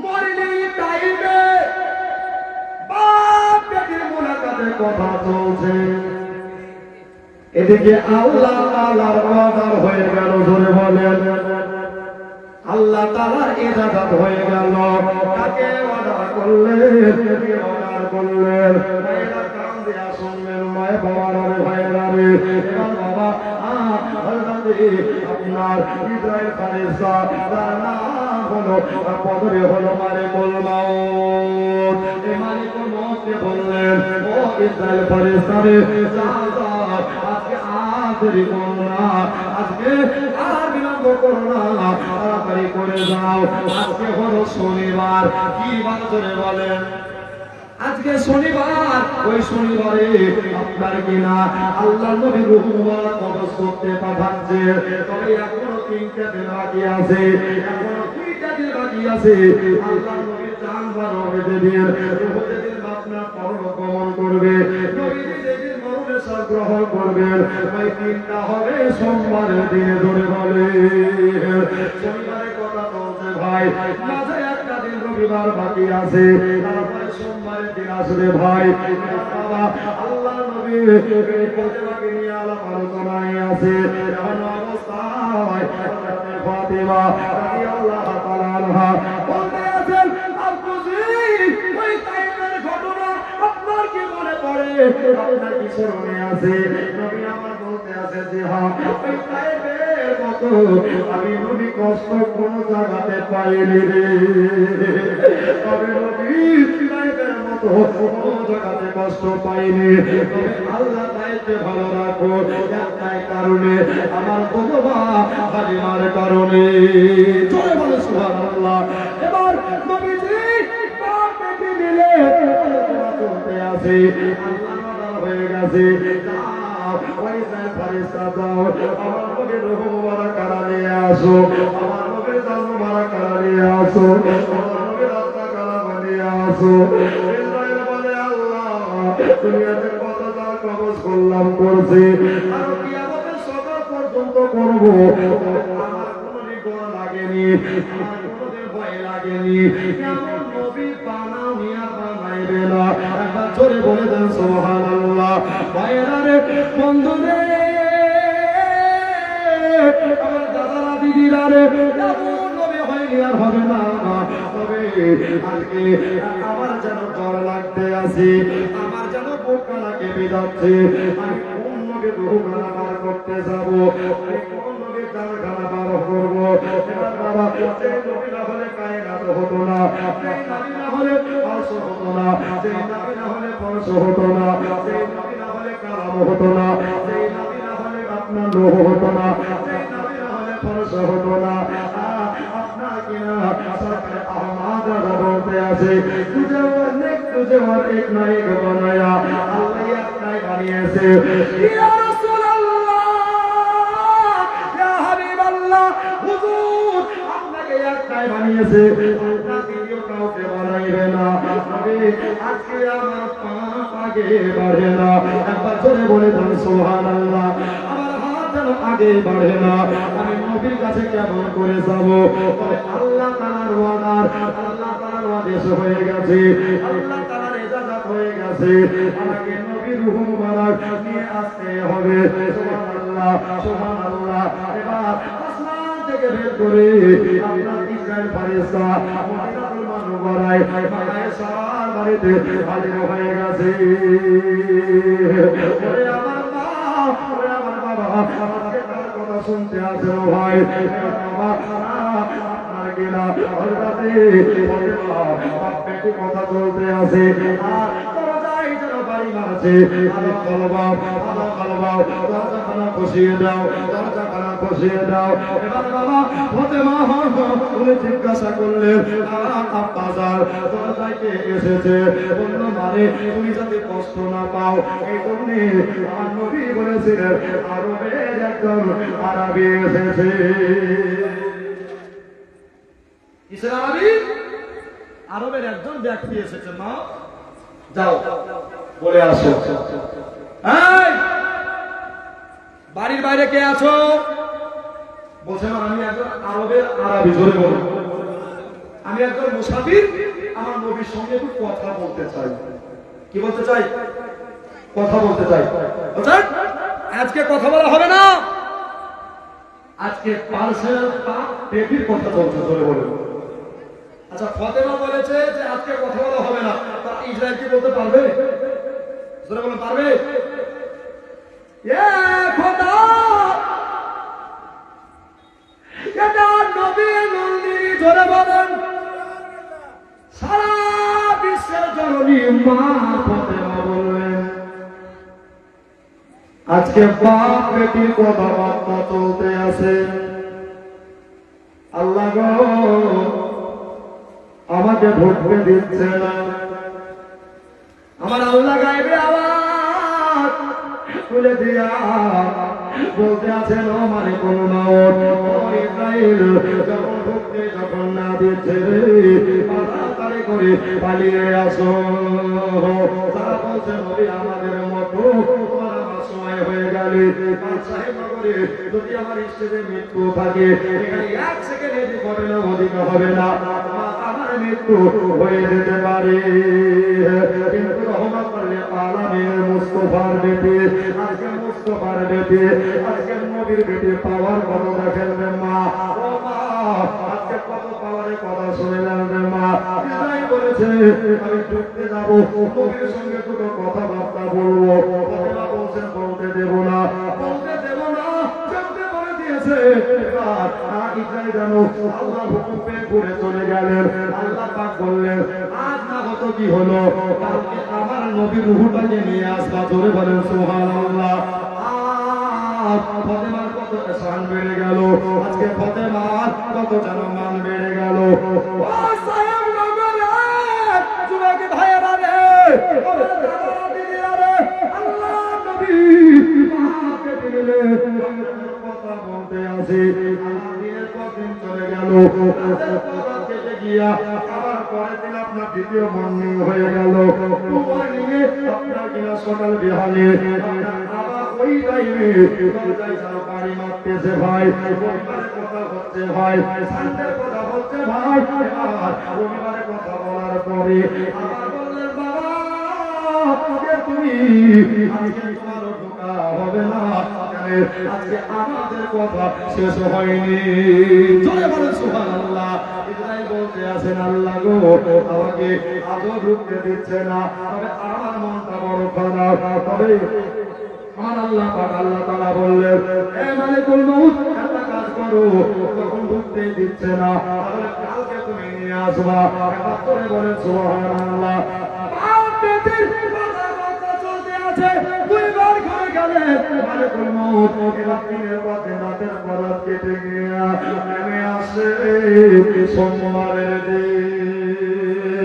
মরলি টাইমে বাপ বেটির মুলাকাতের কথা চলছে এদিকে আল্লাহ তাআলার ওয়াদার হয়ে গেল জোরে বলেন আল্লাহ তাআলার ইজাজত হয়ে গেল কাকে ওয়াদা করলেন কে ওয়াদা করলেন ভাইরা কান দিয়া শুনলেন মায় বাবারা রে ভাইরা রে বাবা আপনার ইসরাইল ফারিস্তা তার নাম হলো পদরে হলো মালিকুল মাউত এই মালিকুল মাউতকে বললেন ও ইসরাইল ফারিস্তা রে আজকে দেরি করো না আজকে আর বিলম্ব করো না তাড়াতাড়ি করে যাও আজকে হলো শনিবার কি বার ধরে বলেন আজকে শনিবার ওই শনিবারে আপনার কিনা আল্লাহ নবী রূহ মুবারক কবজ করতে পাঠাচ্ছে তবে এখনো 3টা দিন বাকি আছে এখনো বাকি আছে আল্লাহ নবীর জান বার হবে যেদিন আপনার পরলোক গমন করবে নবী যেদিন মরণের স্বাদ গ্রহণ করবেন ওই দিনটা হবে সোমবারের দিনে ধরে বলে শনিবারের কথা বলছে ভাই মাঝে একটা দিন রবিবার বাকি আছে তারপরে সোমবারের দিন আসবে ভাই বাবা আল্লাহ নবী ফাতেমাকে নিয়ে আলাপ আলোচনায় আছে এমন অবস্থায় ফাতেমা রাদিয়াল্লাহু তাআলা আনহা বলতে আছেন ওই টাইমের ঘটনা আপনার কি মনে পড়ে আপনার কি স্মরণে আছে নবী আমার বলতে আছে যে হ্যাঁ ওই টাইমের মতো আমি নবী কষ্ট কোন জায়গাতে পাইনি রে তবে নবী টাইমের মতো কোন জায়গাতে কষ্ট পাইনি তবে আল্লাহ তাইতে ভালো রাখো একটাই কারণে আমার বাবা হালিমার কারণে জয় বলে সুবহানাল্লাহ এবার নবীজি বাপ বেটি মিলে চলতে আছে আল্লাহ হয়ে গেছে ওই ফেরেশতা দাও আমার নবীর রূহ মুবারক কারা নিয়ে আসো আমার নবীর জান মুবারক কারা নিয়ে আসো আমার নবীর আত্মা কারা নিয়ে আসো ইসরাইল বলে আল্লাহ দুনিয়াতে কতটা কবজ করলাম করছে আর কিয়ামতের সকাল পর্যন্ত করব আমার কোনো নিগড় লাগেনি আমার কোনোদিন ভয় লাগেনি এমন নবী বানাও নিয়া বানাইবে না একবার জোরে বলে দেন সুবহানাল্লাহ ভাইরা রে বন্ধুরে আমার দাদারা দিদিরা রে এমন নবী হয়নি আর হবে না তবে আজকে আমার যেন ডর লাগতে আছে আমার যেন বুকটা কেঁপে যাচ্ছে আমি কোন নবীর রূহ বার করতে যাবো আমি কোন নবীর জানখানা বার করবো এবার বাবা সেই নবী না হলে কায়নাত হতো না সেই নবী না হলে আরশ হতো না সেই নবী না হলে ফরশ হতো না সেই নবী না হলে কালাম হতো না সেই নবী না হলে আপনার লৌহ হতো না সেই নবী না হলে ফরশ হতো না আপনার কিনা সরকার আহমদ বলতে আছে तुझे और एक ना एक बनाया अल्लाह ही अपना ही बानिয়েছে या रसूल अल्लाह या हबीब अल्लाह हुजूर আপনাকে একটাই বানিয়েছে আপনাকে কেউ কাউকে বানাইবে না তবে আজকে আমার পাপ আগে বাড়ে না একবার জোরে বলে দেন সুবহানাল্লাহ আমার হাত যেন আগে বাড়ে না আমি নবীর কাছে কেমন করে যাব তবে আল্লাহ তাআলার ওয়াদার আল্লাহ তাআলার আদেশ হয়ে গেছে আল্লাহ তাআলার ইজাজত হয়ে গেছে আমাকে নবীর রূহ মুবারক নিয়ে আসতে হবে সুবহানাল্লাহ সুবহানাল্লাহ এবার আসমান থেকে বের করে আপনার ইসরাইল ফেরেশতা মদিনাতুল মুনাওয়ারায় আয়েশার বাড়িতে হাজির হয়ে গেছে ওরে আমার মা ওরে আমার বাবা আমাকে তার কথা শুনতে আসেন ভাই বাবা আপনার গেলা হযরতে ফাতেমা বাপকে কথা বলতে আসে আর দরজায় যেন বাড়ি মারছে আলো কলবা দরজাখানা বসিয়ে দাও দরজাখানা বসিয়ে দাও এবার বাবা ফাতেমা বলে জিজ্ঞাসা করলেন আব্বা জান দরজায় কে এসেছে বলল মানে তুমি যাতে কষ্ট না পাও এই জন্যে আমার নবী বলেছিলেন আরবের একজন আরবি এসেছে কিসের আরবি আরবের একজন ব্যক্তি এসেছে মা যাও বলে আসো এই বাড়ির বাইরে কে আছো বলছে আমি একজন আরবের আরবি জোরে বলো আমি একজন মুসাফির আমার নবীর সঙ্গে একটু কথা বলতে চাই কি বলতে চাই কথা বলতে চাই বুঝছেন আজকে কথা বলা হবে না আজকে পার্সেল বা বেবির কথা বলতে জোরে বলো আচ্ছা ফাতেমা বলেছে যে আজকে কথা বলা হবে না তা ইসরায়েল কি বলতে পারবে জোরে বলতে পারবে এ খোদা এটা নবীর মন্দির জোরে বলেন সারা বিশ্বের জননী মা ফাতেমা বললেন আজকে বাপ বেটির কথাবার্তা চলতে আছে আল্লাহ গো আমাকে ঢুকতে দিচ্ছে না আমার আল্লাহ গাইবে আওয়াজ তুলে দিয়া বলতে আছেন আমার কোন মাওত ইসরাইল যখন ঢুকতে যখন না দিচ্ছে রে তাড়াতাড়ি করে পালিয়ে আসো। তারা বলছে নবী আমাদের মতো তোমার আমার সময় হয়ে গেলে সাহেব নগরে যদি আমার স্টেজে মৃত্যু থাকে এখানে 1 সেকেন্ড এদিক হবে না ওদিক হবে না, আমার মৃত্যু হয়ে যেতে পারে। কিন্তু রহমত করলে আলামিন মুস্তাফার বেটি, আজকে মুস্তাফার বেটি, আজকে নবীর বেটি পাওয়ার কত দেখেন রে মা। ও মা, আজকে কত পাওয়ারের কথা শুনলেন রে মা। তাই বলেছে আমি ঢুকতে যাবো, নবীর সঙ্গে দুটো কথাবার্তা বলবো। কথা বলছেন বলতে দেব না, বলতে দেব না, চলতে বলে দিয়েছে। এবার ইসরাইল জানো আল্লাহ হুকুম পেয়ে ঘুরে চলে গেলেন। আল্লাহ পাক বললেন আজ না হতো কি হলো, কালকে আমার নবী রূহটাকে নিয়ে আসবা। ধরে বলেন সুবহানাল্লাহ। ফাতেমার কত শান বেড়ে গেল, আজকে ফাতেমার কত যেন মান বেড়ে গেল। ও সাহেব নগরে যুবক ভাইয়েরা রে, ওরে দাদা দিদিরা রে, আল্লাহ নবী মাকে দিলে কথা বলতে আসি। দিনের পর দিন চলে গেল, কেটে গিয়া আবার পরের দিন আপনার দ্বিতীয় মর্নিং হয়ে গেল। মর্নিংয়ে আপনার কিনা সকাল বিহানে আবার ওই টাইমে বাড়ি মারতেছে ভাই, রবিবারের কথা হচ্ছে ভাই, সানডের কথা হচ্ছে ভাই। রবিবারের কথা বলার পরে আবার বললেন বাবা তুমি আজকে তোমার ঢোকা হবে না, আজকে আমাদের কথা শেষ হয়নি। জোরে বলেন সুবহানাল্লাহ। ইসরাইল বলতে আছেন আল্লাহ গো আমাকে আজও ঢুকতে দিচ্ছে না, তবে আমার মনটা বড় খারাপ। তবে আমার আল্লাহ পাক আল্লাহ তাআলা বললেন এ মালিকুল মউত একটা কাজ করো, তখন ঢুকতে দিচ্ছে না, তাহলে কালকে তুমি নিয়ে আসবা। একবার করে বলেন সুবহানাল্লাহ। দুইবার ঘুরে গেলেন মালিকুল মউত। এবার দিনের পর দিন রাতের পর রাত কেটে গিয়া নেমে আসে সোমবারের দিন।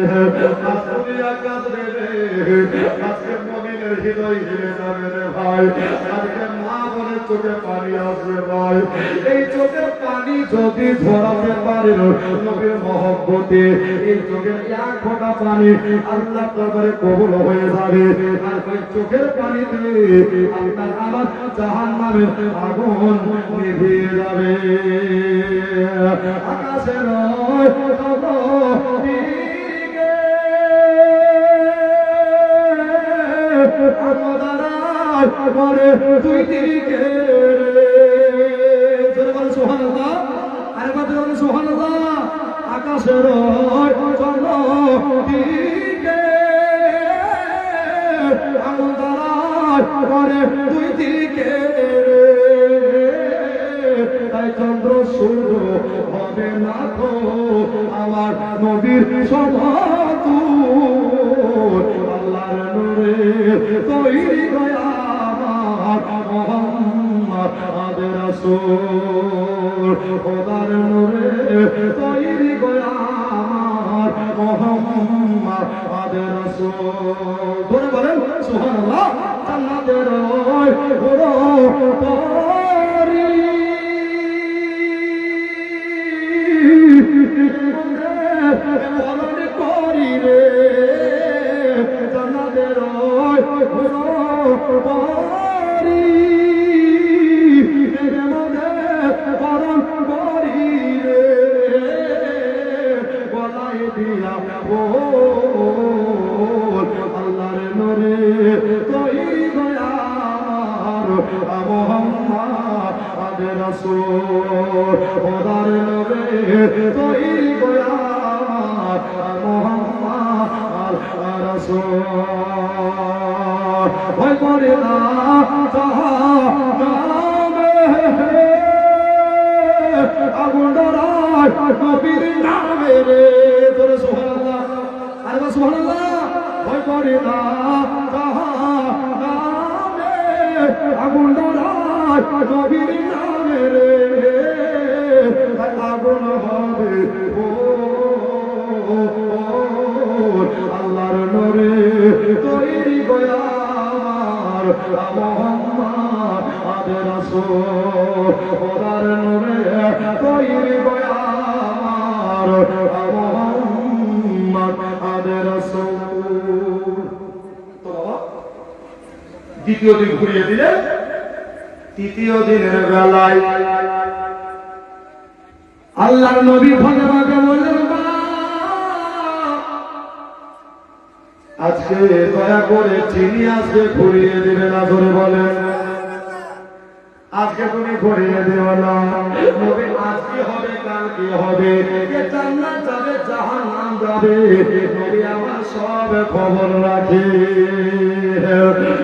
আকাশ দেবে, আজকে মুমিনের হৃদয় হিলে যাবে রে ভাই। আজকে মা বলে চোখে পানি আসবে ভাই। এই চোখের পানি যদি ধরাতে পারে নবীর মহব্বতে, এই চোখের এক ফোঁটা পানি আল্লাহ দরবারে কবুল হয়ে যাবে। আর ওই চোখের পানিতে আপনার আমার জাহান্নামের আগুন নিভিয়ে যাবে। আকাশের করে তুই দিকে সুবহানাল্লাহ। আরে বাদ বলে সুবহানাল্লাহ। আকাশের দিকে আগুন দাঁড়ায় করে তুই দিকে, তাই চন্দ্র সূর্য হবে না তো আমার নবীর সমতুল। আল্লাহর নূরে তৈরি গয়া মুহাম্মদ রাসূল, খোদার নূরে তৈরি গয়া মুহাম্মদ রাসূল। ধরে বলেন সুবহানাল্লাহ। জান্নাতের বড় পরি মনে করি রে, জান্নাতের বড় পরি মনে করণ করি রে, গলায় দিয়া বল আল্লাহর নূরে তৈরি গয়ার মুহাম্মদ রাসূল, খোদার নূরে তৈরি গয়ার মুহাম্মদ রাসূল। ভয় করে না জাহান্নামে আগুন ধরায় নবীর নামে রে। তোরে সুবহানাল্লাহ। আরে বা সুবহানাল্লাহ। ভয় করে না জাহান্নামে আগুন ধরায় নবীর নামে রে, আগুন হবে আল্লাহর নূরে তৈরি গয়ার মুহাম্মদ রাসূল, খোদার নূরে তৈরি গয়ার আমার মুহাম্মদ রাসূল। তো বাবা দ্বিতীয় দিন ঘুরিয়ে দিলে তৃতীয় দিনের বেলায় আল্লাহর নবী ফাতেমাকে বললেন, আজকে দয়া করে চিনি আজকে ঘুরিয়ে দিবে না, ধরে বলেন আজকে তুমি ঘুরিয়ে দিও না। নবী আজকে হবে কালকে হবে, কে জান্নাত যাবে জাহান্নাম যাবে, নবী আমার সব খবর রাখে,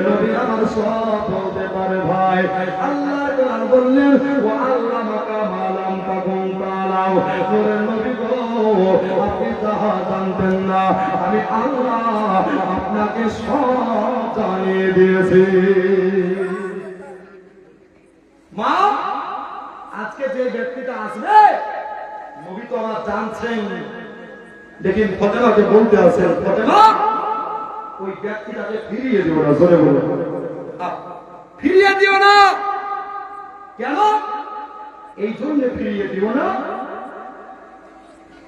নবী আমার সব বলতে পারে। ভাই আল্লাহ কোরআন বললেন, ওয়া আল্লামাকা মা লাম তাকুন তাআলাম, নূরের নবী গো আপনি যাহা জানতেন না আমি আল্লাহ আপনাকে সব জানিয়ে দিয়েছি। মা আজকে যে ব্যক্তিটা আসবে নবী তো আমার জানছেন, দেখেন ফাতেমাকে বলতে আছেন, ফাতেমা ওই ব্যক্তিটাকে ফিরিয়ে দিও না, জোরে বলো ফিরিয়ে দিও না। কেন এই জন্য ফিরিয়ে দিও না,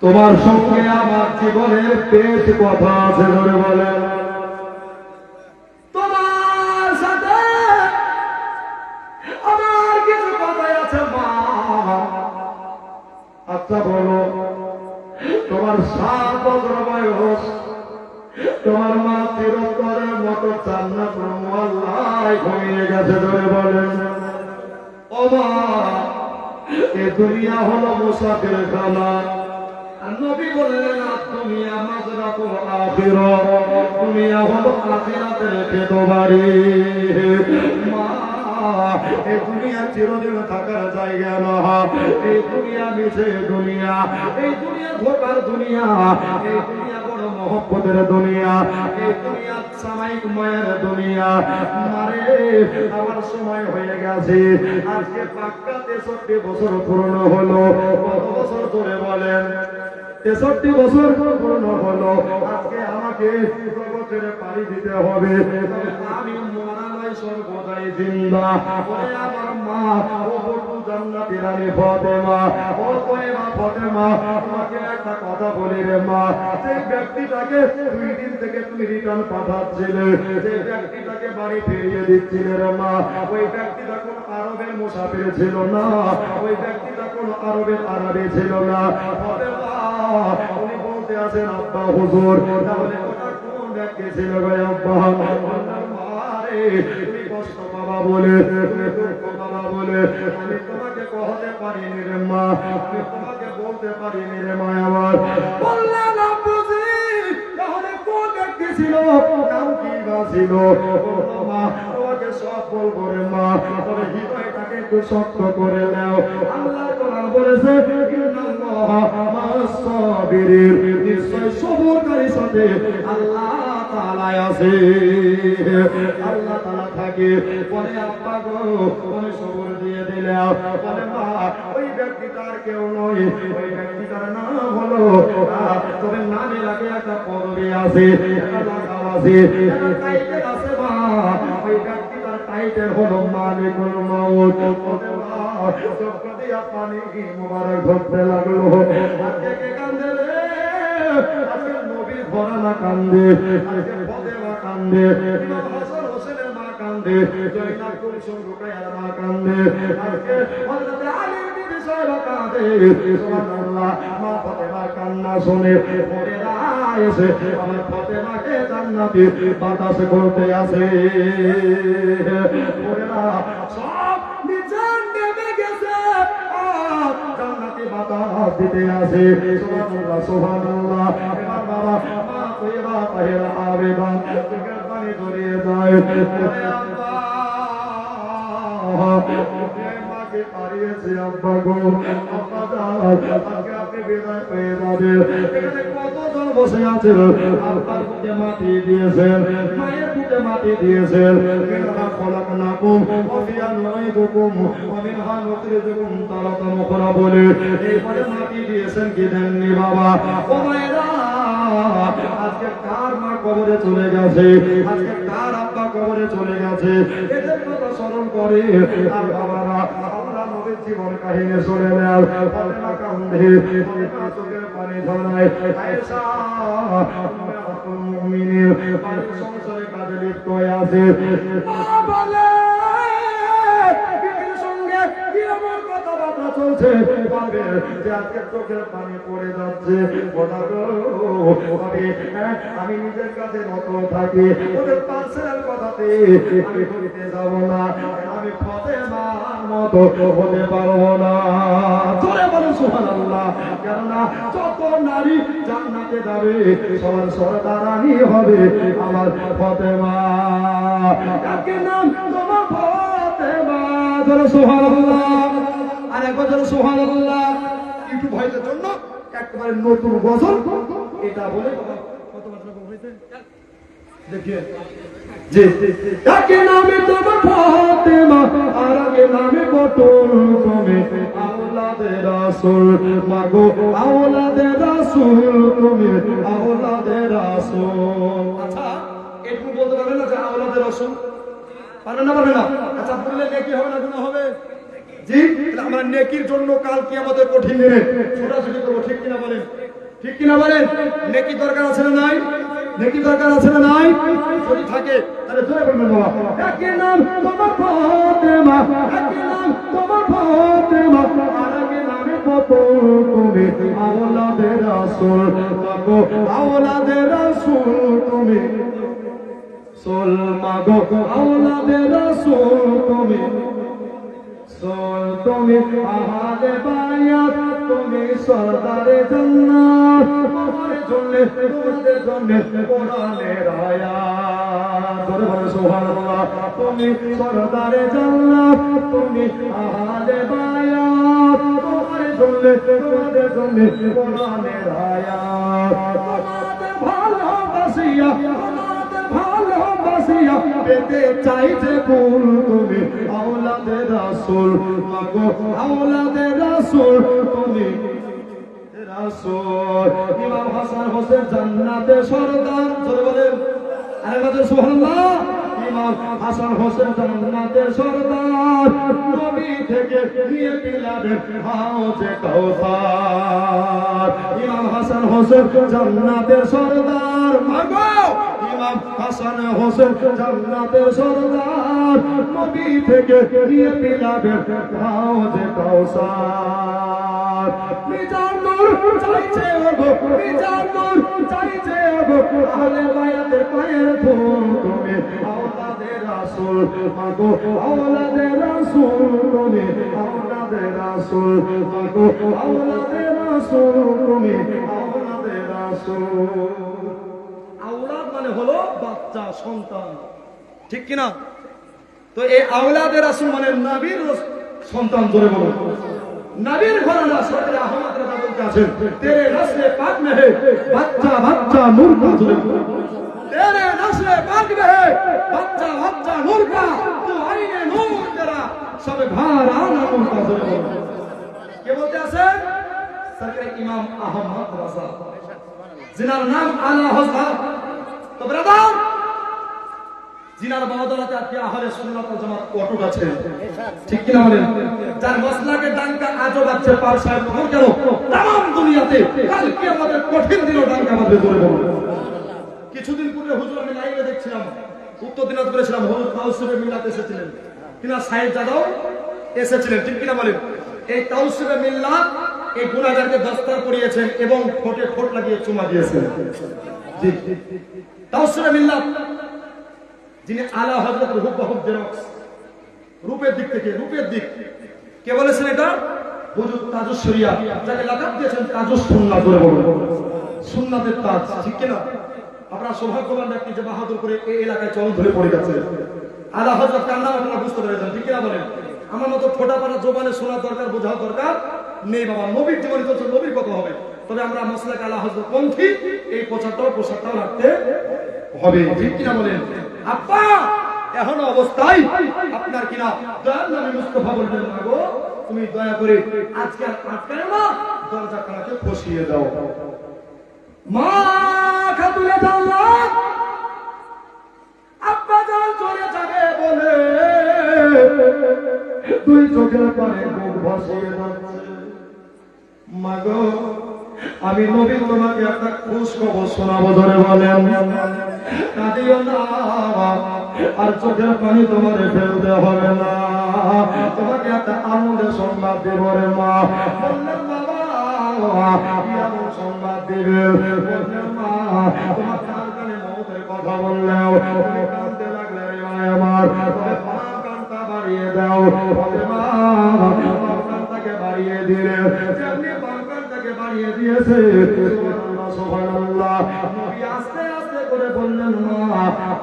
তোমার সঙ্গে আমার জীবনের পেট কথা আছে, জোরে বলেন তোমার সাথে আমার কিছু কথা আছে মা। আচ্ছা বলো, তোমার 7 বছর বয়স, তোমার মা চিরতরের মতো জান্নাত আল্লাহ ঘুমিয়ে গেছে, ধরে বলেন ও মা এ দুনিয়া হলো মুসাফির খানা। নবী বললেন দুনিয়া মাজরাতুল আখিরাহ, দুনিয়া হলো আখিরাতের খেতবাড়ি। মা এই দুনিয়া চিরদিন থাকার জায়গা না, এই দুনিয়া মিছে দুনিয়া, এই দুনিয়া ধোকার দুনিয়া, এই দুনিয়া বড় মহব্বতের দুনিয়া, এই দুনিয়া সামায়িক মায়ের দুনিয়া। মারে আমার সময় হয়ে গেছে, আজকে পাক্কা 63 বছর পূর্ণ হলো। কত বছর ধরে বলেন? 63 বছর পূর্ণ হলো। আজকে আমাকে জগতের পাড়ি দিতে হবে, আমি মরা নয় সর্বদাই জিন্দা। ওরে আমার মা, ও বড় জান্নাতি রানী ফাতেমা, ও তোয়েবা ফাতেমা, তোমাকে একটা কথা বলি রে মা, যে ব্যক্তিটাকে 2 দিন থেকে তুমি রিটার্ন পাঠাচ্ছিলে, যে ব্যক্তিটাকে বাড়ি ফিরিয়ে দিচ্ছিলে রে মা, ওই ব্যক্তিটা কোন আরবের মুসাফির ছিল না, ওই ব্যক্তিটা কোন আরবের আরবি ছিল না। ফাতেমা উনি বলতে আছেন আব্বা হুজুর, তাহলে ওটা কোন ব্যক্তি ছিল গো আব্বা? মারে তুমি কষ্ট বাবা বলে, তুমি দুঃখ বাবা বলে আমি তোমাকে কহতে পারিনি রে মা, আমি তোমাকে বলতে পারিনি রে মা। আমার বললেন আব্বুজি তাহলে কোন ব্যক্তি ছিল, নাম কি বা ছিল? মা তোমাকে সব বলবো রে মা, তবে হৃদয়টাকে একটু শক্ত করে নাও। আল্লাহ কোরআন বলেছে নিশ্চয় সবরকারীর সাথে আল্লাহ তাআলা আছে, আল্লাহ তাআলা থাকে। বলে আব্বা গো তুমি সবর দিয়ে দিলে, বলে মা ওই ব্যক্তিটার কেউ নয়, ওই ব্যক্তিটার নাম হলো, তবে নামের আগে একটা পদবী আছে, একটা লাগাম আছে, একটা টাইটেল আছে মা, ওই ব্যক্তিটার টাইটেল হলো মালিকুল মাউত। পানি মুবারক ধরতে লাগলো। আজকে কে কান্দে রে? আজকে নবী ভরানা কান্দে, আজকে ফাতেমা কান্দে, ইমাম হাসান হোসেনের মা কান্দে, জয়নাব কুলসুম রুকাইয়ার মা কান্দে, আজকে হযরত আলী বিবি সাহেবা কান্দে। সুবহানাল্লাহ, মা ফাতেমার কান্না শুনে পরেরা এসে আমার ফাতেমাকে জান্নাতি বাতাস করতে আসে। পরেরা সব নিজান নেমে গেছে, জান্নাতি বাতাস দিতে আসে। সুবহানাল্লাহ সুবহানাল্লাহ। এবার বাবা মা তৈবা তাহেরা আবেদা চোখের পানি গড়িয়ে যায়। মাকে হারিয়েছে আব্বা গো, আব্বা আজকে আপনি বিদায় পেয়ে যাবেন। এখানে কতজন বসে আছেন, আব্বার বুকে মাটি দিয়েছেন, মায়ের বুকে মাটি দিয়েছেন। মিনহা খলাকনাকুম ওয়া ফিহা নুঈদুকুম ওয়া মিনহা নুখরিজুকুম তারাতান উখরা বলে এইভাবে মাটি দিয়েছেন কি দেননি বাবা? ও মায়েরা, আজকে কার মা কবরে চলে গেছে, আজকে কার আব্বা কবরে চলে গেছে, এদের কথা স্মরণ করে। আর বাবারা আমরা নবীর জীবন কাহিনী শুনে নেন। ফাতেমা কান্দে, ফাতেমা চোখের পানি সালামি জানাই আয়েশা উম্মাতুল মুমিনিন বাড়ির সংসারে কাজে লিপ্ত হয়ে আছে বলে বিবির সঙ্গে কি এমন কথাবার্তা চলছে বলবে যে আজকে চোখের পানি পড়ে যাচ্ছে কথা আমি নিজের কাছে নত থাকি ওদের পার্সোনাল কথাতে আমি বলতে যাব না আমি ফাতেমার মতো হতে পারবো না জোরে বলো সুবহানাল্লাহ কেননা যত নারী জান্নাতে যাবে সবার সরদারানি হবে আমার ফাতেমা এর নাম তোমার ফাতেমা জোরে সুবহানাল্লাহ আর একবার জোরে সুবহানাল্লাহ ইউটিউব ভাইদের জন্য একেবারে নতুন গজল এটা বলে কত বছর হয়েছে देखिए जी के नामे তোমার ফাতেমা আর আগে নামে বটুল তুমি আওলাদে রাসূল মাগো আওলাদে রাসূল তুমি আওলাদে রাসূল আচ্ছা একটু বলতে পারবেন না যে আওলাদে রাসূল পারেন না আচ্ছা বললে নেকি হবে না গুনাহ হবে জি আমরা নেকির জন্য কাল কিয়ামতের কঠিন দিনে ছোটাছুটি করব ঠিক কিনা বলেন নেকি দরকার আছে না নাই নেকি দরকার আছে না নাই যদি থাকে তাহলে জোরে বলবেন বাবা একের নাম তোমার ফাতেমা একের নাম তোমার ফাতেমা আর একের নামে বটুল তুমি আওলাদে রাসূল মাগো আওলাদে রাসূল তুমি সোল মাগো আওলাদে রাসূল তুমি সোল তুমি আহাদে বায়াত তুমি সরদারে জান্নাত তোমার জন্য তোমাদের জন্য কোরআনের আয়াত জোরে বলো সুবহানাল্লাহ তুমি সরদারে জান্নাত তুমি আহাদে বায়াত তোমার জন্য তোমাদের জন্য কোরআনের আয়াত তোমাদের ভালোবাসিয়া ভালোবাসিয়া পেতে চাইতে কুল তুমি আওলাদে রাসূল মাগো আওলাদে রাসূল তুমি রাসূল ইমাম হাসান হোসেন জান্নাতে সরদার জোরে বলেন আরেকবার সুবহানাল্লাহ ইমাম হাসান হোসেন জান্নাতে সরদার নবী থেকে নিয়ে পিলাবেন হাউজে কাউসার ইমাম হাসান হোসেন জান্নাতে সরদার মাগো ইমাম হাসান হোসেন জান্নাতের সরদার নবী থেকে নিয়ে পিলাবেন হাউজে কাউসার মিজান নূর চাইছে ওগো মিজান নূর চাইছে ওগো আহলে বায়াতের পায়ের ধুল তুমি আওলাদে রাসূল মাগো আওলাদে রাসূল তুমি আওলাদে রাসূল মাগো আওলাদে রাসূল তুমি আওলাদে রাসূল আওলাদ মানে হলো বাচ্চা সন্তান ঠিক কি না তো এই আওলাদে রাসূল মানে নবীর সন্তান জোরে বলো নবীর ঘরানা সরকার আহমদ রাজা বলতে আছেন তেরে নসলে পাক মে হে বাচ্চা বাচ্চা নূর কা জোরে তেরে নসলে পাক মে হে বাচ্চা বাচ্চা নূর কা তো আইনে নূর তেরা সব ঘর আনা নূর কা জোরে বলো কে বলতে আছেন সরকার ইমাম আহমদ রাজা জিনার নাম আলা হযরত তো ব্রাদার জিনার বাওদলাতে আজকে আহলে সুন্নাত ওয়াল জামাত অটুট আছে ঠিক কি না বলেন যার মাসলাকে ডাঙ্কা আজও বাজছে পার সাহেব কোন কেন तमाम দুনিয়াতে কাল কিয়ামতের কঠিন দিন ডাঙ্কা বাজবে জোরে বলুন কিছুদিন পূর্বে হুজুর আমি লাইভে দেখছিলাম উত্তর দিনাজপুরে ছিলাম হুজুর তাওসিফে মিল্লাত এসেছিলেন কিনা সাহেব যাদব এসেছিলেন ঠিক কি না বলেন এই তাওসিফে মিল্লাত এই গুনাহগারকে দস্তার করিয়েছেন এবং ঠোঁটে ঠোঁট লাগিয়ে চুমা দিয়েছেন জি তাওসিফে মিল্লাত যিনি আলা হযরত হুবহুব জেরক্স রূপের দিক থেকে রূপের দিক কে বলেছেন এটা হুজুর তাজুস শরিয়া যাকে লাকাব দিয়েছেন তাজুস সুন্নাহ করে বলুন সুন্নাতের তাজ ঠিক কি না আপনারা সৌভাগ্যবান ব্যক্তি যে বাহাদুর করে এই এলাকায় চরণ ধরে পড়ে গেছে আলা হযরত কার নাম আপনারা বুঝতে পেরেছেন ঠিক কি না বলেন আমার মতো ছোটা পাড়া জবানে শোনা দরকার বোঝা দরকার নেই বাবা নবীর জীবনে তো নবীর কত হবে তবে আমরা মাসলাক আলা হযরত পন্থী এই পোশাকটাও রাখতে হবে ঠিক কি না বলেন আব্বা এখন অবস্থায় আপনার কিনা দয়াল নবী মুস্তাফা বলবেন না গো তুমি দয়া করে আজকে আটকায় না দরজা কানাকে খসিয়ে দাও মা খাতুনে জান্নাত আব্বা জান চলে যাবে বলে দুই চোখের পানি বুক ভাসিয়ে যাচ্ছে মা গো আমি নবী তোমাকে একটা খুশ খবর শোনাবো, ধরে বলেন কাঁদিও না, আর চোখের পানি তোমার ফেলতে হবে না, তোমাকে একটা আনন্দের সংবাদ দেব রে মা। বললেন বাবা কি এমন সংবাদ দেবে? বললেন মা তোমার কান কানে মৌতের কথা বললেও তুমি কাঁদতে লাগলে রে মা আমার, কানটা বাড়িয়ে দাও। বলে মা কানটাকে বাড়িয়ে দিলে, যেমনি কানটাকে বাড়িয়ে দিয়েছে সুবহানাল্লাহ সুবহানাল্লাহ। নবী আস্তে আস্তে করে বললেন মা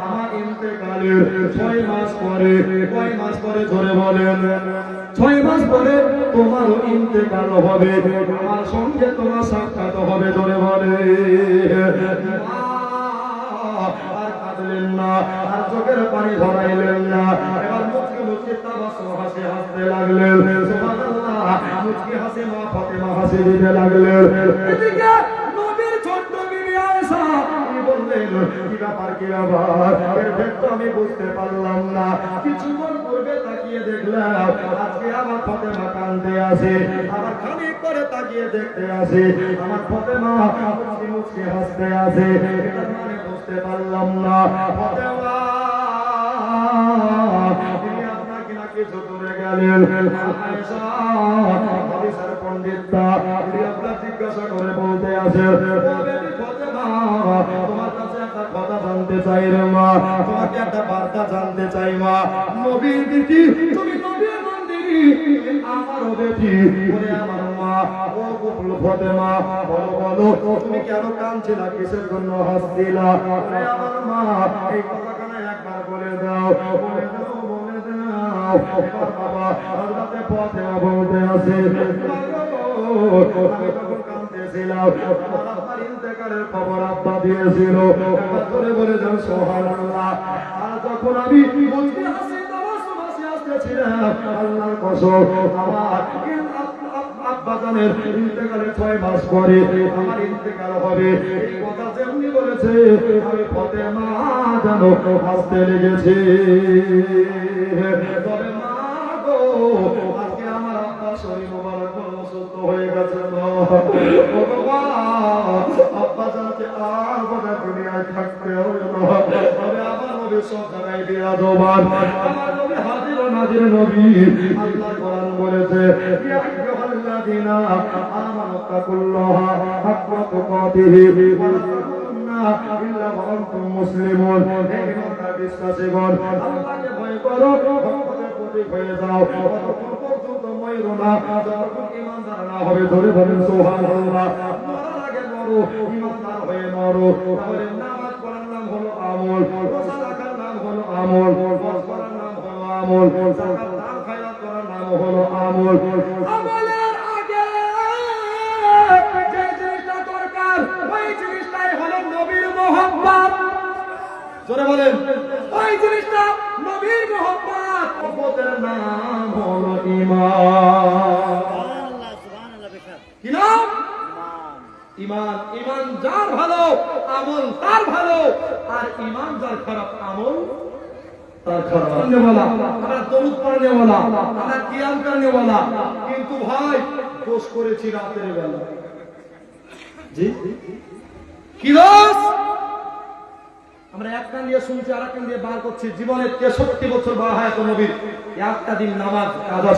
আমার ইন্তেকালের 6 মাস পরে, কয় মাস পরে ধরে বলেন 6 মাস পরে তোমারও ইন্তেকাল হবে, আমার সঙ্গে তোমার সাক্ষাৎ হবে, ধরে বলে আর কাঁদলেন না, আর চোখের পানি ধরাইলেন না, এবার মুচকি মুচকি তাবাসসুম হাসি হাসতে লাগলেন। সুবহানাল্লাহ, মুচকি হাসি মা ফাতেমা হাসি দিতে লাগলেন। এদিকে নবীর ছোট্ট বিবি আয়েশা কি বললেন, কি ব্যাপার কি আবার এর ভেতর আমি বুঝতে পারলাম না। কিছুক্ষণ পূর্বে তাকিয়ে দেখলাম আজকে আমার ফাতেমা কাঁদতে আসে, আবার খানিক পরে তাকিয়ে দেখতে আসে আমার ফাতেমা মুচকি মুচকি হাসতে আসে, এটা মানে বুঝতে পারলাম না। ফাতেমা তিনি আপনাকে না কিছু করে গেলেন। আয়েশা হাদিসের পণ্ডিতরা তিনি আপনাকে জিজ্ঞাসা করে বলতে আসে, ও বেবি ফাতেমা তোমার কাছে একটা কথা জানতে চাই রে মা, তোমাকে একটা বার্তা জানতে চাই মা। নবীর বেটি তুমি, নবীর মন্দির আমারও বেটি, ওরে আমার মা, ও গোকুল ফাতেমা বলো বলো তুমি কেন কাঁদছিলা, কিসের জন্য হাসছিলা? ওরে আমার মা এই কথাখানা একবার বলে দাও, বলে দাও, বলে দাও। এবার বাবা হযরতে ফাতেমা বলতে আছে, আমি যখন কাঁদতেছিলাম আমার আব্বার ইন্তেকালের খবর আব্বা দিয়েছিল, একবার ধরে বলে দাও সুবহানাল্লাহ। আর যখন আমি মুচকি হাসি তাবাসসুম হাসি হাসতেছিলাম, আল্লাহর কসম আমার আব্বাজানের ইন্তেকালের 6 মাস পরে আমার ইন্তেকাল হবে, এই কথা যেমনি বলেছে আমি ফাতেমা জানো হাসতে লেগেছে। তবে মা গো আজকে আমার আব্বা শরীর মোবারক অসুস্থ হয়ে গেছে, আব্বাজানকে আর বোধহয় দুনিয়ায় থাকতে হবে না। তবে আমার নবী সব জায়গায় বিরাজমান, আমার নবী হাজির ও নাজির নবী। আল্লাহ কোরআন বলেছে ইয়া আইয়ুহাল্লাযীনা আমানু তাকুল্লাহা হাক্কা তুকাতিহি ওয়া লা তামুতুন্না ইল্লা ওয়া আনতুম মুসলিমুন। হে ইমানদার বিশ্বাসীগণ, আল্লাহকে ভয় করো, ভক্তের প্রতীক হয়ে যাও, ততক্ষণ পর্যন্ত মরো না যতক্ষণ ইমানদার না হবে, ধরে বলেন সুবহানাল্লাহ। মরার আগে মরো, ইমানদার হয়ে মরো। তাহলে নামাজ পড়ার নাম হলো আমল, রোজা রাখার নাম হলো আমল, হজ করার নাম হলো আমল, যাকাত দান খায়রাত করার নাম হলো আমল। আমলের আগে যে জিনিসটা দরকার ওই জিনিসটাই হলো নবীর মহব্বত। জোরে বলেন ওই জিনিসটা নবীর মহব্বত। মহব্বতের নাম হলো ঈমান। কি নাম? ঈমান। ঈমান যার ভালো আমল তার ভালো, আর ঈমান যার খারাপ আমল তার খারাপ। আমরা দরুদ পড়নে ওয়ালা, আমরা কিয়াম করনে ওয়ালা, কিন্তু ভাই দোষ করেছি রাতের বেলা। জি কি দোষ? আমরা এক কান দিয়ে শুনছি আর এক কান দিয়ে বার করছি। জীবনে 63 বছর বড় হায়াত নবীর একটা দিন নামাজ কাজা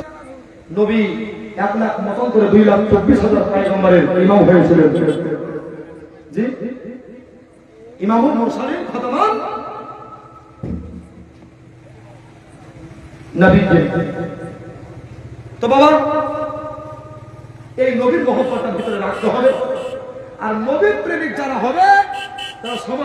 নবী 1 লাখ মতন করে 2,24,000 পয়গম্বরের ইমাম হয়েছিলেন। জি ইমামুল মুরসালিন খতমান নবী। তো বাবা এই নবীর মহব্বতটা ভিতরে রাখতে হবে, আর নবীর প্রেমিক যারা হবে তারা সমাজ